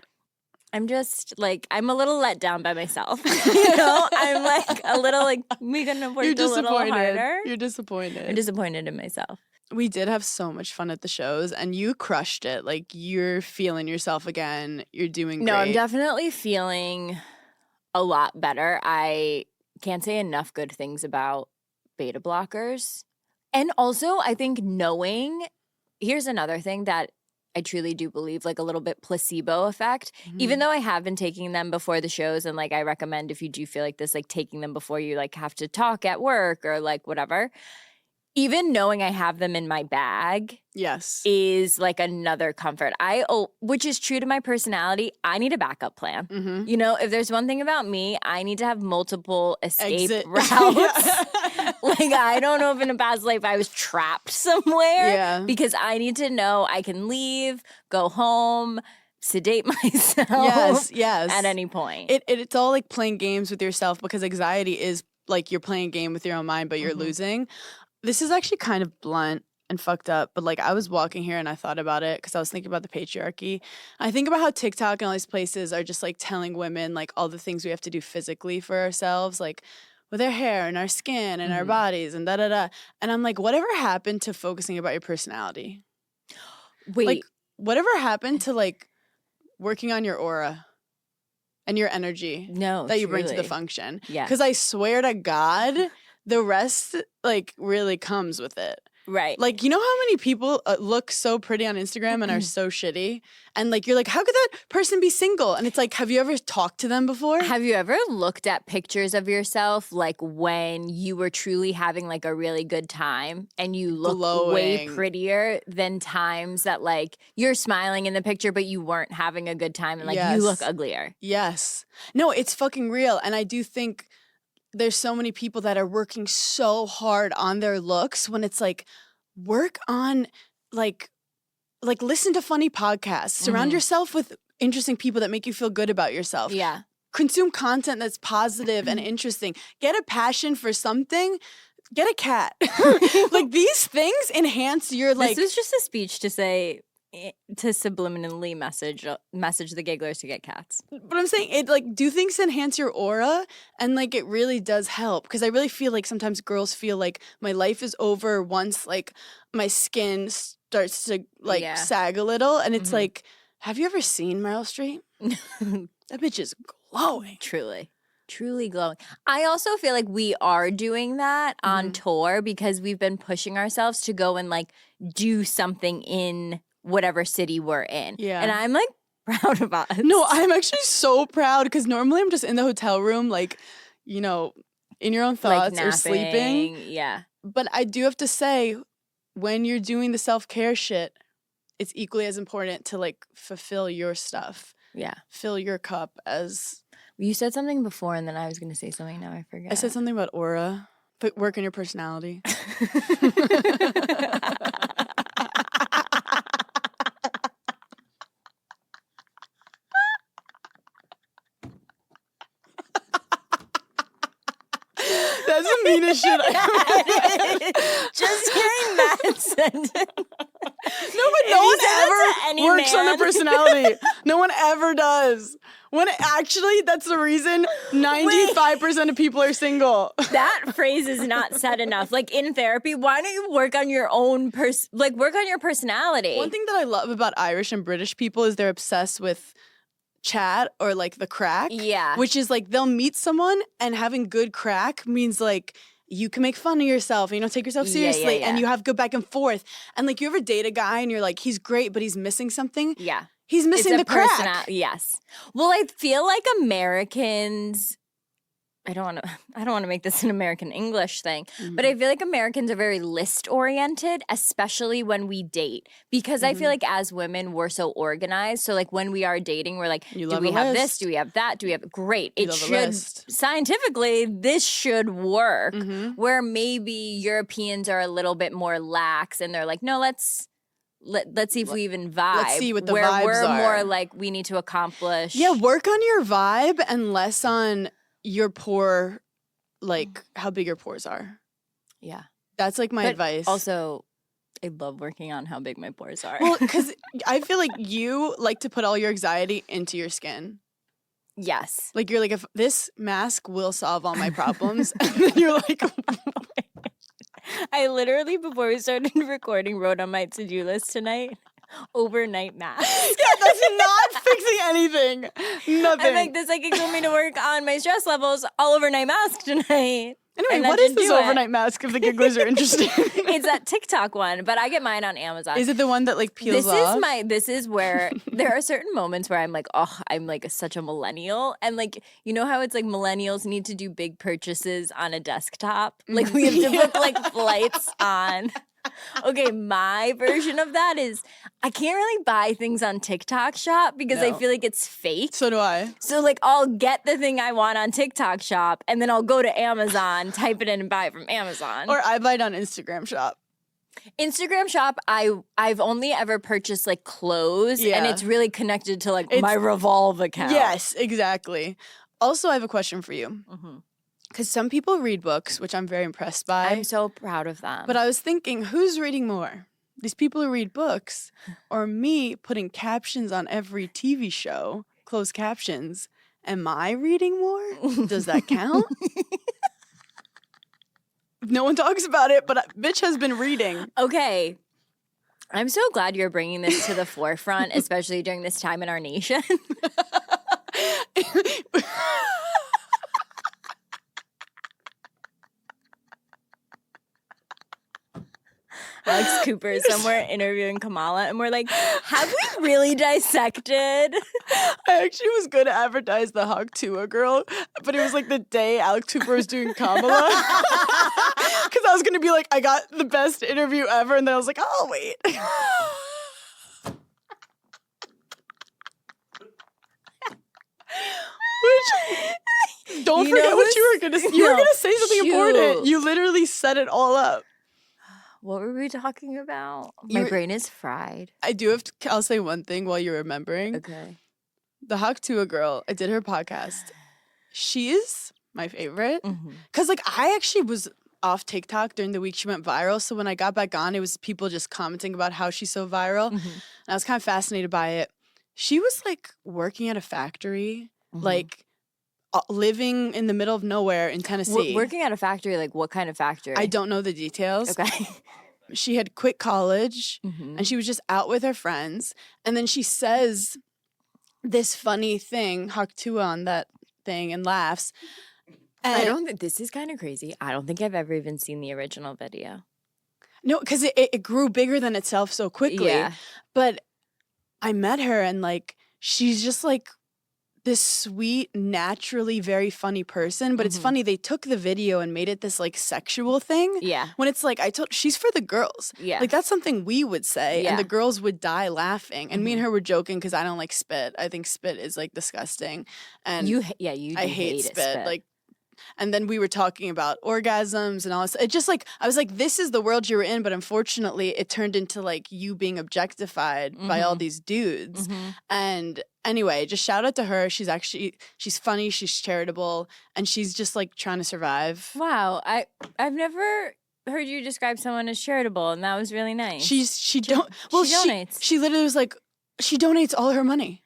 I'm just like, I'm a little let down by myself. I'm like a little like, we couldn't have worked a little harder. You're disappointed. I'm disappointed in myself. We did have so much fun at the shows, and you crushed it. Like, you're feeling yourself again. You're doing great. No, I'm definitely feeling a lot better. I can't say enough good things about beta blockers. And also, I think here's another thing that I truly do believe, like a little bit placebo effect, even though I have been taking them before the shows. And like, I recommend if you do feel like this, like taking them before you like have to talk at work or like whatever, even knowing I have them in my bag is like another comfort. Which is true to my personality. I need a backup plan. If there's one thing about me, I need to have multiple escape routes. Like, I don't know if in a past life I was trapped somewhere because I need to know I can leave, go home, sedate myself at any point. It's all like playing games with yourself, because anxiety is like you're playing a game with your own mind, but you're losing. This is actually kind of blunt and fucked up, but like I was walking here and I thought about it because I was thinking about the patriarchy. I think about how TikTok and all these places are just like telling women like all the things we have to do physically for ourselves, like with our hair and our skin and our bodies and da-da-da. And I'm like, whatever happened to focusing about your personality? Wait. Like, whatever happened to like working on your aura and your energy that you bring to the function? Yeah. Because I swear to God, the rest like really comes with it. Right. Like, you know how many people look so pretty on Instagram and are so shitty? And like, you're like, how could that person be single? And it's like, have you ever talked to them before? Have you ever looked at pictures of yourself like when you were truly having like a really good time and you look way prettier than times that like you're smiling in the picture but you weren't having a good time and like you look uglier? Yes. No, it's fucking real. And I do think there's so many people that are working so hard on their looks when it's like, work on like listen to funny podcasts, surround yourself with interesting people that make you feel good about yourself. Yeah. Consume content that's positive and interesting. Get a passion for something. Get a cat. Like, these things enhance your like. This is just a speech to say, to subliminally message the gigglers to get cats. But I'm saying it like, do things enhance your aura? And like, it really does help, because I really feel like sometimes girls feel like my life is over once like my skin starts to like sag a little, and it's like, have you ever seen Meryl Streep? That bitch is glowing. Truly glowing. I also feel like we are doing that on tour because we've been pushing ourselves to go and like do something in whatever city we're in. Yeah. And I'm like proud of us. No, I'm actually so proud, because normally I'm just in the hotel room, like, in your own thoughts, like or sleeping. Yeah. But I do have to say, when you're doing the self-care shit, it's equally as important to like fulfill your stuff. Yeah. Fill your cup as. You said something before and then I was going to say something. Now I forget. I said something about aura. But work on your personality. That's the meanest shit I ever. Just hearing that sentence. No, but no one ever works on their personality. No one ever does. When actually, that's the reason 95% of people are single. That phrase is not said enough. Like in therapy, why don't you work on your own work on your personality? One thing that I love about Irish and British people is they're obsessed with chat or like the crack. Yeah. Which is like they'll meet someone and having good crack means like you can make fun of yourself and you don't take yourself seriously and you have good back and forth. And like you ever date a guy and you're like, he's great, but he's missing something. Yeah. He's missing the crack. Yes. Well, I feel like Americans, I don't want to make this an American English thing, but I feel like Americans are very list oriented, especially when we date, because I feel like as women, we're so organized. So like when we are dating, we're like, do we have this? Do we have that? Do we have, great. It should, scientifically, this should work, where maybe Europeans are a little bit more lax and they're like, no, let's see if we even vibe. Let's see what the where vibes we're are. more like, we need to accomplish. Yeah, work on your vibe and less on your pore, like how big your pores are. Yeah. That's like my advice. Also, I love working on how big my pores are. Well, because I feel like you like to put all your anxiety into your skin. Yes. Like you're like, if this mask will solve all my problems, and then you're like, I literally, before we started recording, wrote on my to-do list tonight, overnight mask. yeah, that's not fixing anything. Nothing. I'm like, the psychic told me to work on my stress levels. I'll overnight mask tonight. Anyway, what is this overnight mask if the gigglers are interested? It's that TikTok one, but I get mine on Amazon. Is it the one that like peels off? This is where there are certain moments where I'm like, oh, I'm like such a millennial. And like, you know how it's like millennials need to do big purchases on a desktop? Like we have to book like flights on. Okay, my version of that is I can't really buy things on TikTok Shop because I feel like it's fake. So do I. So like I'll get the thing I want on TikTok Shop and then I'll go to Amazon, type it in and buy it from Amazon. Or I buy it on Instagram Shop. Instagram Shop, I've only ever purchased like clothes and it's really connected to like my Revolve account. Yes, exactly. Also, I have a question for you. Because some people read books, which I'm very impressed by. I'm so proud of them. But I was thinking, who's reading more? These people who read books or me putting captions on every TV show, closed captions? Am I reading more? Does that count? No one talks about it, but bitch has been reading. Okay. I'm so glad you're bringing this to the forefront, especially during this time in our nation. Alex Cooper is somewhere interviewing Kamala, and we're like, have we really dissected? I actually was going to advertise the Hawk Tua girl, but it was like the day Alex Cooper was doing Kamala. Because I was going to be like, I got the best interview ever, and then I was like, oh, wait. Which, don't forget what you were going to say. You were going to say something important. You literally set it all up. What were we talking about? My brain is fried. I do have to, I'll say one thing while you're remembering. Okay. The Hawk Tua girl, I did her podcast. She is my favorite. Because, like, I actually was off TikTok during the week she went viral. So when I got back on, it was people just commenting about how she's so viral. And I was kind of fascinated by it. She was, like, working at a factory, like, living in the middle of nowhere in Tennessee. Working at a factory, like what kind of factory? I don't know the details. Okay. She had quit college and she was just out with her friends. And then she says this funny thing, Hawk Tua on that thing, and laughs. And I don't think this is kind of crazy. I don't think I've ever even seen the original video. No, because it grew bigger than itself so quickly. Yeah. But I met her and like she's just like this sweet, naturally very funny person. But it's funny, they took the video and made it this like sexual thing. Yeah. When it's like, she's for the girls. Yeah. Like that's something we would say. Yeah. And the girls would die laughing. And me and her were joking because I don't like spit. I think spit is like disgusting. And I hate spit. Like, and then we were talking about orgasms and all this. It just like, I was like, this is the world you were in. But unfortunately, it turned into like you being objectified by all these dudes. And anyway, just shout out to her. She's funny. She's charitable. And she's just like trying to survive. Wow. I've never heard you describe someone as charitable. And that was really nice. She donates. She literally was like, she donates all her money.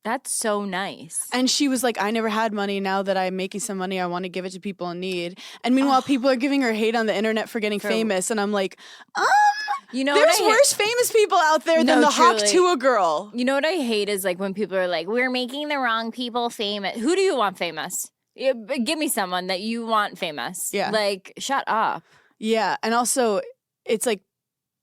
That's so nice. And she was like, I never had money. Now that I'm making some money, I want to give it to people in need. And meanwhile, people are giving her hate on the internet for getting famous. And I'm like, You know, there's worse famous people out there than the hawk truly. to a girl. You know what I hate is like when people are like, we're making the wrong people famous. Who do you want famous? Give me someone that you want famous. Yeah. Like, shut up. Yeah. And also, it's like,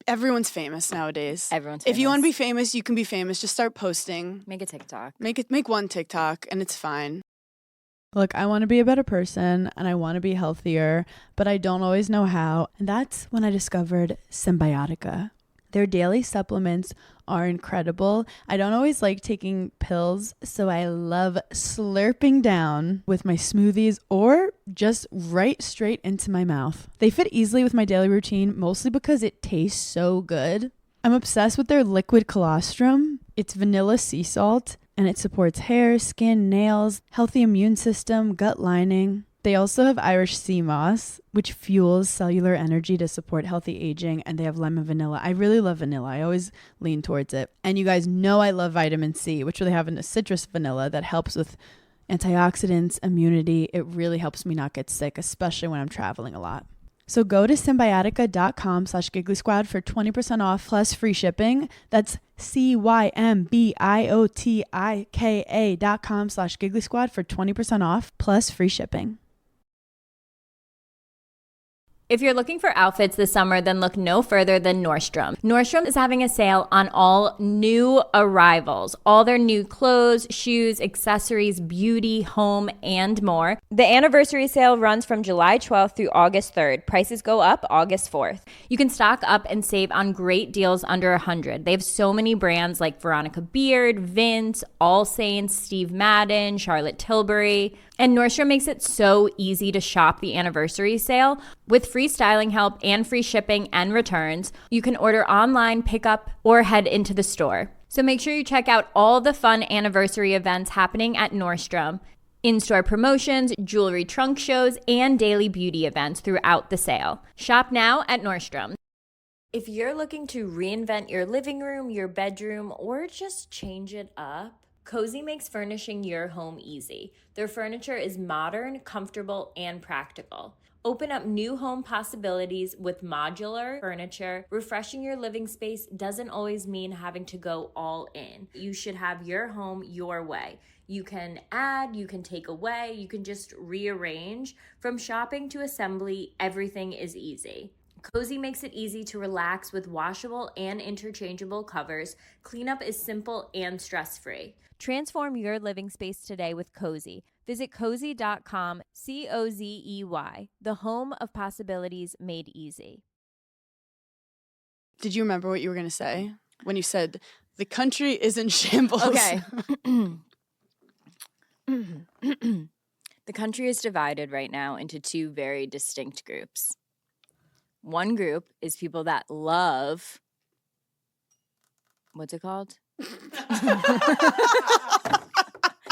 everyone's famous nowadays. Everyone's If you want to famous. be famous, you can be famous. Just start posting. Make a TikTok. Make one TikTok and it's fine. Look, I want to be a better person and I want to be healthier, but I don't always know how. And that's when I discovered Symbiotica. Their daily supplements are incredible. I don't always like taking pills, so I love slurping down with my smoothies or just right straight into my mouth. They fit easily with my daily routine, mostly because it tastes so good. I'm obsessed with their liquid colostrum. It's vanilla sea salt, and it supports hair, skin, nails, healthy immune system, gut lining. They also have Irish sea moss, which fuels cellular energy to support healthy aging, and they have lemon vanilla. I really love vanilla. I always lean towards it. And you guys know I love vitamin C, which they have in a citrus vanilla that helps with antioxidants, immunity. It really helps me not get sick, especially when I'm traveling a lot. So go to Symbiotica.com/Giggly Squad for 20% off plus free shipping. That's Symbiotika.com/Giggly Squad for 20% off plus free shipping. If you're looking for outfits this summer, then look no further than Nordstrom. Nordstrom is having a sale on all new arrivals, all their new clothes, shoes, accessories, beauty, home, and more. The anniversary sale runs from July 12th through August 3rd. Prices go up August 4th. You can stock up and save on great deals under $100. They have so many brands like Veronica Beard, Vince, All Saints, Steve Madden, Charlotte Tilbury. And Nordstrom makes it so easy to shop the anniversary sale. With free styling help and free shipping and returns, you can order online, pick up, or head into the store. So make sure you check out all the fun anniversary events happening at Nordstrom. In-store promotions, jewelry trunk shows, and daily beauty events throughout the sale. Shop now at Nordstrom. If you're looking to reinvent your living room, your bedroom, or just change it up, Cozy makes furnishing your home easy. Their furniture is modern, comfortable, and practical. Open up new home possibilities with modular furniture. Refreshing your living space doesn't always mean having to go all in. You should have your home your way. You can add, you can take away, you can just rearrange. From shopping to assembly, everything is easy. Cozy makes it easy to relax with washable and interchangeable covers. Cleanup is simple and stress-free. Transform your living space today with Cozy. Visit cozy.com, COZEY, the home of possibilities made easy. Did you remember what you were going to say when you said the country is in shambles? Okay. The country is divided right now into two very distinct groups. One group is people that love, what's it called?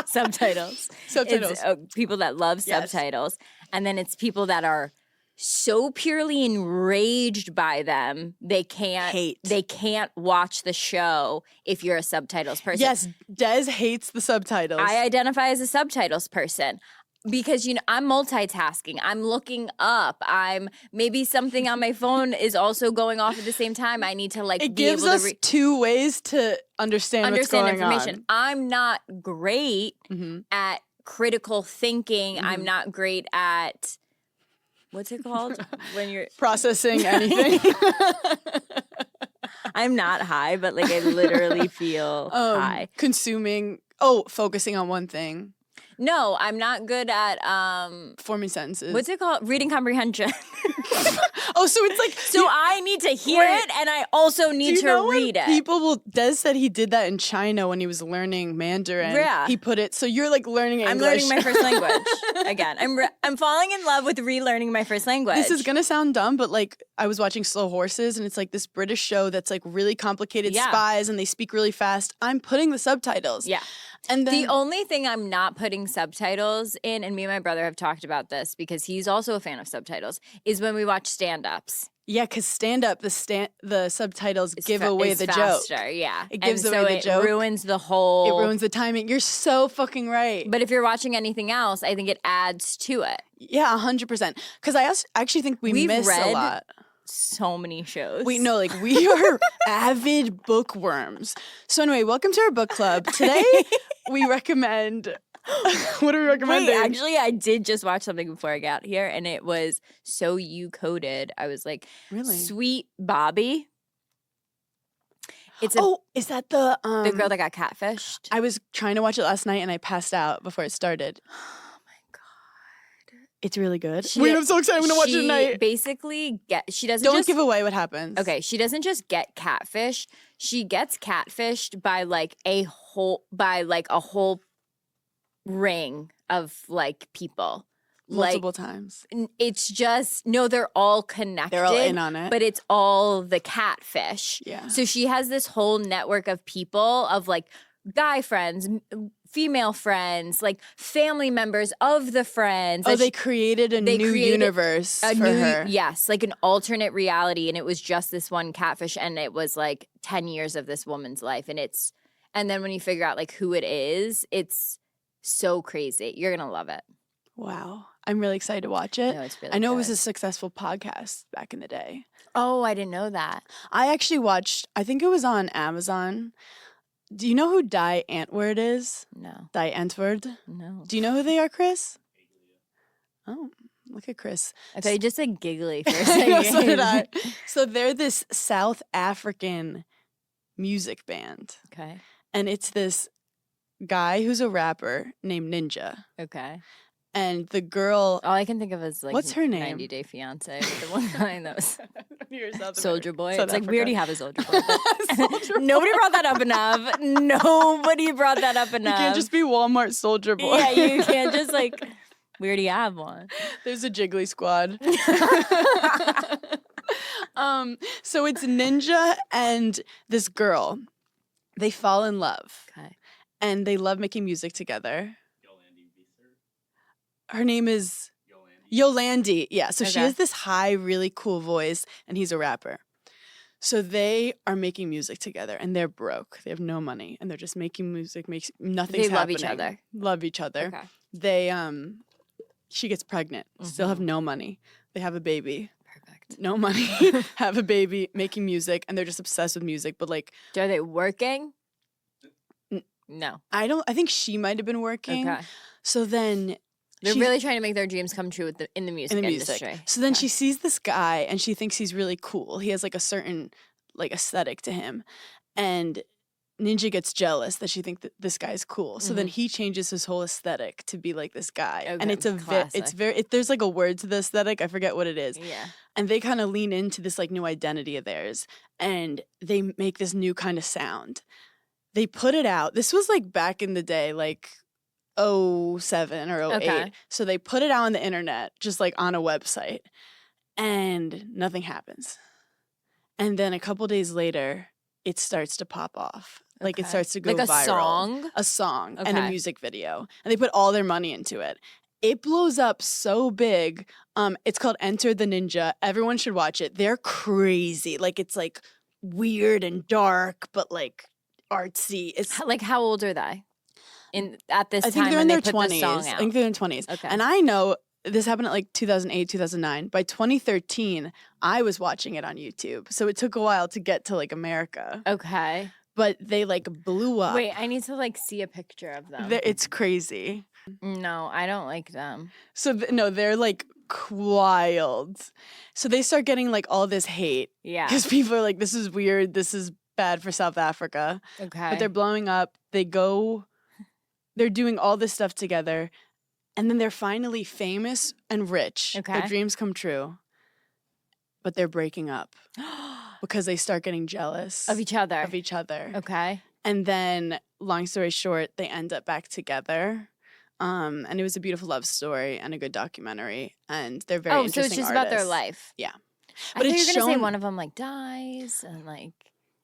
Subtitles. Subtitles. It's people that love Yes. subtitles. And then it's people that are so purely enraged by them, they can't watch the show if you're a subtitles person. Yes, Des hates the subtitles. I identify as a subtitles person. Because, you know, I'm multitasking. I'm looking up. I'm maybe something on my phone is also going off at the same time. I need to like it be gives able us to two ways to understand what's going information. I'm not great on. at critical thinking. I'm not great at what's it called when you're Processing anything. I'm not high, but like I literally feel high. Focusing on one thing. No, I'm not good at Forming sentences. what's it called? Reading comprehension. So it's like So I need to hear Wait. it and I also do need you know to when read it. people will Des said he did that in China when he was learning Mandarin. Yeah. He put it so you're like learning English. I'm learning my first language again. I'm falling in love with relearning my first language. This is gonna sound dumb, but like I was watching Slow Horses and it's like this British show that's like really complicated Yeah. spies and they speak really fast. I'm putting the subtitles. Yeah. And then The only thing I'm not putting subtitles in, and me and my brother have talked about this because he's also a fan of subtitles, is when we watch stand-ups. Yeah, because stand-up, the subtitles give It's away it's the faster, joke. yeah. It gives and away so the joke. It ruins the whole. It ruins the timing. You're so fucking right. But if you're watching anything else, I think it adds to it. Yeah, 100%. Because I actually think we We've miss a read lot. So many shows. We are avid bookworms. So anyway, welcome to our book club. Today we recommend. What are we recommending? Wait, actually, I did just watch something before I got here, and it was So You Coded. I was like, Really? Sweet Bobby. It's Is that the the girl that got catfished? I was trying to watch it last night and I passed out before it started. Oh my god, It's really good. She- Wait, I'm so excited. I'm gonna watch it she tonight. basically she doesn't Don't just, give away what happens. Okay, she doesn't just get catfish. She gets catfished by a whole ring of people. Multiple times. It's just they're all connected. They're all in on it. But it's all the catfish. Yeah. So she has this whole network of people, of guy friends, female friends, family members of the friends. Oh, that they created a new universe for her. Yes, an alternate reality, and it was just this one catfish, and it was 10 years of this woman's life, and then when you figure out who it is, it's so crazy. You're gonna love it. Wow. I'm really excited to watch it. No, it's really I know it was good. a successful podcast back in the day. Oh, I didn't know that. I actually watched, I think it was on Amazon. Do you know who Die Antwoord is? No, Die Antwoord? no. Do you know who they are, Chris? Oh, look at Chris. I thought you just said giggly for a I second. know, so did I. So they're this South African music band. Okay. And it's this guy who's a rapper named Ninja. Okay. And the girl. All I can think of is What's her name? 90 Day Fiance. The one guy that was Soldier Boy. South It's we Africa. already have a Soldier Boy. But Soulja nobody Boy. brought that up enough. Nobody brought that up You donc. can't just be Walmart Soldier Boy. Yeah, you can't just we already have one. There's a Jiggly squad. So it's Ninja and this girl. They fall in love. Okay. And they love making music together. Her name is Yolandi. Yeah, so she Okay. has this high, really cool voice, and he's a rapper. So they are making music together, and they're broke. They have no money, and they're just making music. Nothing's They love each happening. other. Love each other. Okay. They she gets pregnant. Still have no money. They have a baby. Perfect. No money. Have a baby, making music, and they're just obsessed with music. But Are they working? N- No. I think she might have been working. Okay. So then They're she- really trying to make their dreams come true in the music in the music. industry. So then Okay. she sees this guy and she thinks he's really cool. He has a certain aesthetic to him. And Ninja gets jealous that she thinks that this guy's cool. So then he changes his whole aesthetic to be like this guy. And Okay, it's it's classic. very there's a word to the aesthetic. I forget what it is. Yeah. And they kind of lean into this new identity of theirs, and they make this new kind of sound. They put it out. This was back in the day, 07 or 08. Okay. So they put it out on the internet, just on a website, and nothing happens. And then a couple days later, it starts to pop off. It Okay. starts to go Like a viral. song? A song and a Okay. music video. And they put all their money into it. It blows up so big. It's called Enter the Ninja. Everyone should watch it. They're crazy. It's weird and dark, but artsy. It's How old are they? At this I time think they're when in they their put 20s. the song I out. think they're in 20s. Okay. And I know this happened at 2008, 2009. By 2013, I was watching it on YouTube. So it took a while to get to America. Okay. But they blew up. Wait, I need to see a picture of them. It's crazy. No, I don't like them. So no, they're wild. So they start getting all this hate Yeah. because people are this is weird. This is bad for South Africa. Okay. But they're blowing up. They're doing all this stuff together. And then they're finally famous and rich. Okay. Their dreams come true. But they're breaking up because they start getting jealous of each other. of each other. Okay. And then, long story short, they end up back together. And it was a beautiful love story and a good documentary. And they're very Oh, so interesting it's just about their artists. life. Yeah. But But I thought it's you were gonna say shown- one of them dies and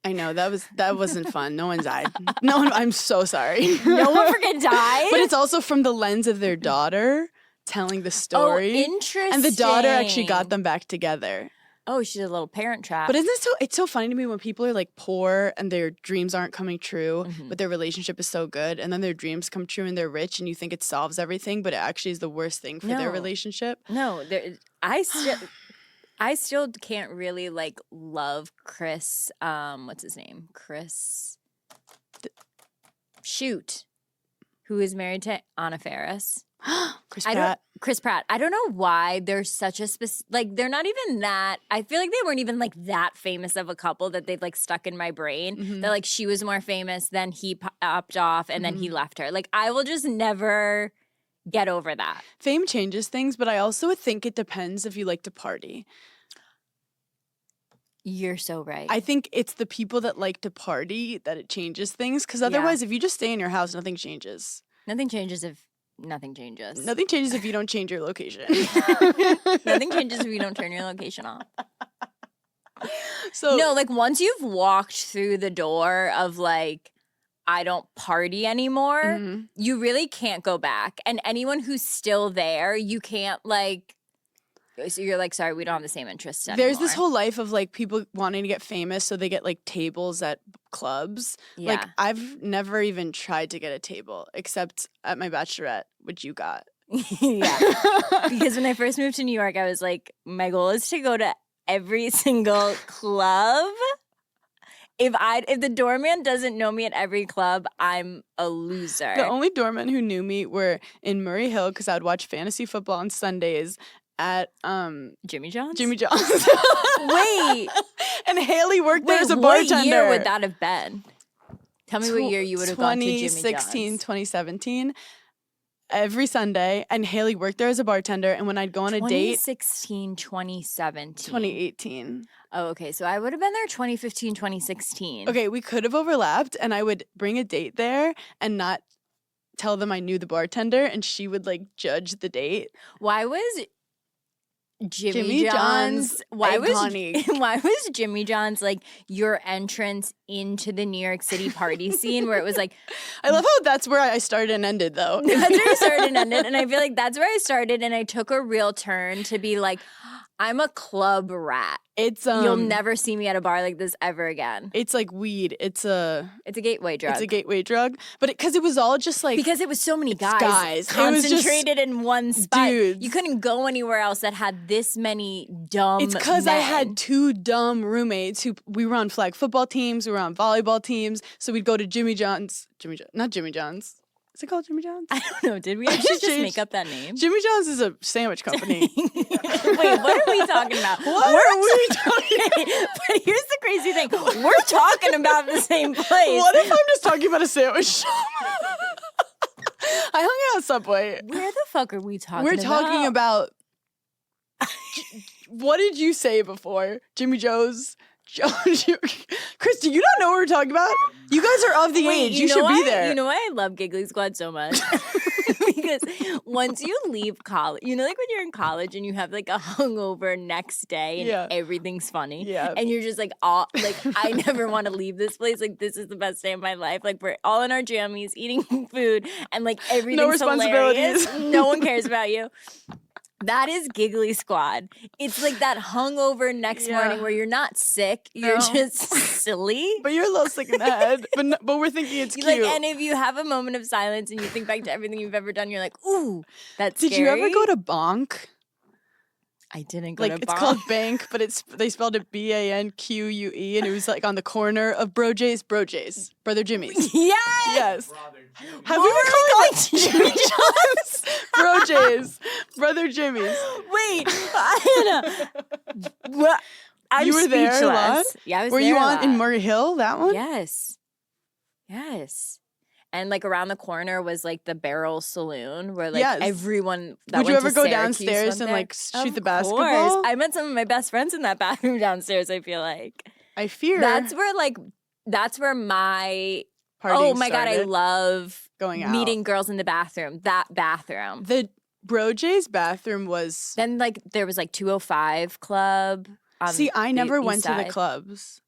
I know that wasn't fun. No one died. No one. I'm so sorry. no one freaking died. But it's also from the lens of their daughter telling the story. Oh, interesting. And the daughter actually got them back together. Oh, she's a little parent trap. But isn't it it's so funny to me when people are like poor and their dreams aren't coming true, but their relationship is so good, and then their dreams come true and they're rich and you think it solves everything, but it actually is the worst thing for their relationship. No, I still can't really like love Chris. What's his name? Chris. Who is married to Anna Faris. Chris Pratt. I don't know why they're such a like they're not even that. I feel like they weren't even like that famous of a couple that they've like stuck in my brain. That like she was more famous, then he popped off, and then he left her. Like I will just never get over that. Fame changes things, but I also think it depends if you like to party. You're so right. I think it's the people that like to party that it changes things, because otherwise if you just stay in your house, nothing changes. Nothing changes if nothing changes. Nothing changes if you don't change your location. Nothing changes if you don't turn your location off. So no, like once you've walked through the door of like, I don't party anymore, you really can't go back. And anyone who's still there, you can't like, so you're like, sorry, we don't have the same interests anymore. There's this whole life of like people wanting to get famous, so they get like tables at clubs. Yeah. Like I've never even tried to get a table except at my bachelorette, which you got. Yeah. Because when I first moved to New York, I was like, my goal is to go to every single club. If the doorman doesn't know me at every club, I'm a loser. The only doormen who knew me were in Murray Hill, because I would watch fantasy football on Sundays at Jimmy John's? Jimmy John's. Wait. And Haley worked there as a bartender. What year would that have been? Tell me what year you would have gone to Jimmy John's. 2016, 2017. Every Sunday. And Haley worked there as a bartender. And when I'd go on a date. 2016, 2017. 2018. Oh, okay. So I would have been there 2015, 2016. Okay, we could have overlapped, and I would bring a date there and not tell them I knew the bartender, and she would like judge the date. Why was Jimmy John's why was Jimmy John's like your entrance into the New York City party scene, where it was like I love how that's where I started and ended though. That's where I started and ended, and I feel like that's where I started, and I took a real turn to be like, I'm a club rat. It's you'll never see me at a bar like this ever again. It's like weed. It's a gateway drug. It's a gateway drug. But because it was all just like because it was so many guys concentrated in one spot. Dudes. You couldn't go anywhere else that had this many dumb. It's because I had two dumb roommates who we were on flag football teams, we were on volleyball teams, so we'd go to Jimmy John's. Not Jimmy John's. Is it called Jimmy John's? I don't know. Did we actually just make up that name? Jimmy John's is a sandwich company. Wait, what are we talking about? What are we talking about? But here's the crazy thing. We're talking about the same place. What if I'm just talking about a sandwich shop? I hung out at Subway. Where the fuck are we talking We're about? talking about... What did you say before? Jimmy Joe's? Chris, do you not know what we're talking about? You guys are of the age. You should be there. You know why I love Giggling Squad so much? Because once you leave college, you know, like when you're in college and you have like a hungover next day and everything's funny. Yeah. And you're just like, I never want to leave this place. Like, this is the best day of my life. Like, we're all in our jammies eating food and like everything's no responsibilities. hilarious. No one cares about you. That is Giggly Squad. It's like that hungover next morning where you're not sick, you're just silly. But you're a little sick in the head. But we're thinking it's cute. Like, and if you have a moment of silence and you think back to everything you've ever done, you're like, ooh, that's Did scary. you ever go to Bonk? I didn't go to Bonk. It's called Bank, but they spelled it BANQUE, and it was like on the corner of Brother Jimmy's. Yes. Have we been calling it Jimmy John's? Brother Jimmy's. Wait, Hannah. What? I'm you were there a lot? speechless. Yeah, I was Were there you a on lot. in Murray Hill, that one? Yes. And like around the corner was like the Barrel Saloon where like everyone that Would you went ever to go Syracuse downstairs went and there. like shoot Of the basketball? course. I met some of my best friends in that bathroom downstairs, I feel like. I fear That's where my partying God, I started. love Going out. meeting girls in the bathroom. That bathroom. The Brojay's bathroom was... Then like there was like 205 Club. See, I never went to the side. clubs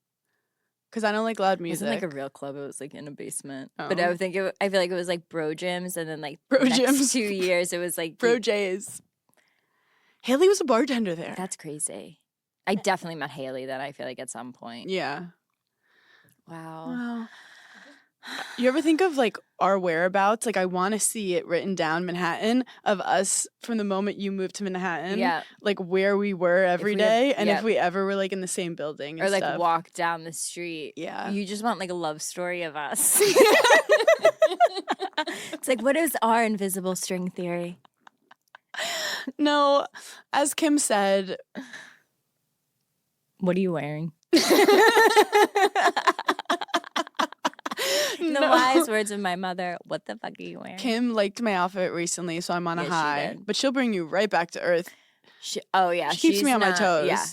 because I don't like loud It music. wasn't like a real club. It was like in a basement. Oh. But I feel like it was like Bro Gyms, and then like Bro next Gyms. 2 years it was like Brojay's. Haley was a bartender there. That's crazy. I definitely met Haley then, I feel like, at some point. Yeah. Wow. Wow. You ever think of like our whereabouts? Like I want to see it written down Manhattan of us from the moment you moved to Manhattan. Yeah. Like where we were every we day, have- and yeah. if we ever were like in the same building and Or like stuff. walk down the street. Yeah. You just want like a love story of us. It's like, what is our invisible string theory? No, as Kim said, What are you wearing? The no. wise words of my mother. What the fuck are you wearing? Kim liked my outfit recently, so I'm on a Yeah, she high. did. But she'll bring you right back to earth. Oh yeah, She keeps she's me on my not- toes. Yeah,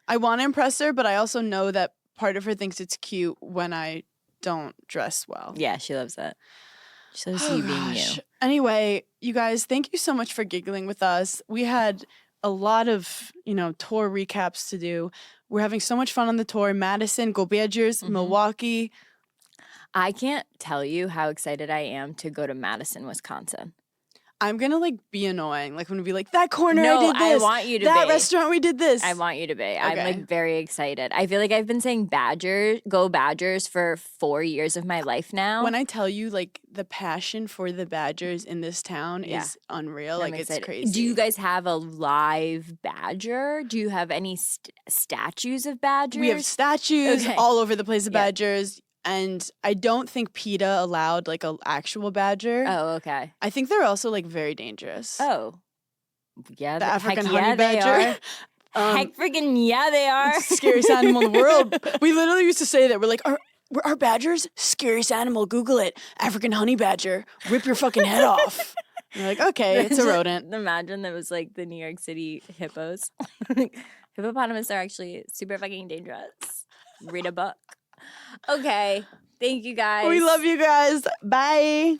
I want to impress her, but I also know that part of her thinks it's cute when I don't dress well. yeah, she loves it. She loves Oh, you being gosh. you. Anyway, you guys, thank you so much for giggling with us. We had a lot of, tour recaps to do. We're having so much fun on the tour. Madison, Go Badgers, Mm-hmm. Milwaukee. I can't tell you how excited I am to go to Madison, Wisconsin. I'm going to be annoying. Like, I'm going to be like, that corner No, I did this. I want you to that be. restaurant we did this. I want you to be. I'm Okay. very excited. I feel like I've been saying Go Badgers for 4 years of my life now. When I tell you, the passion for the Badgers in this town Yeah. is unreal. I'm It's excited. crazy. Do you guys have a live badger? Do you have any statues of badgers? We have statues Okay. all over the place of Yeah. badgers. And I don't think PETA allowed an actual badger. Oh, okay. I think they're also very dangerous. Oh, yeah. The African heck honey yeah, they badger. are. Heck freaking yeah, they are. It's the scariest animal in the world. We literally used to say that. We're like, are badgers scariest animal? Google it. African honey badger. Rip your fucking head off. You're like, okay, it's a rodent. Imagine that was the New York City hippos. Hippopotamus are actually super fucking dangerous. Read a book. Okay. Thank you guys. We love you guys. Bye.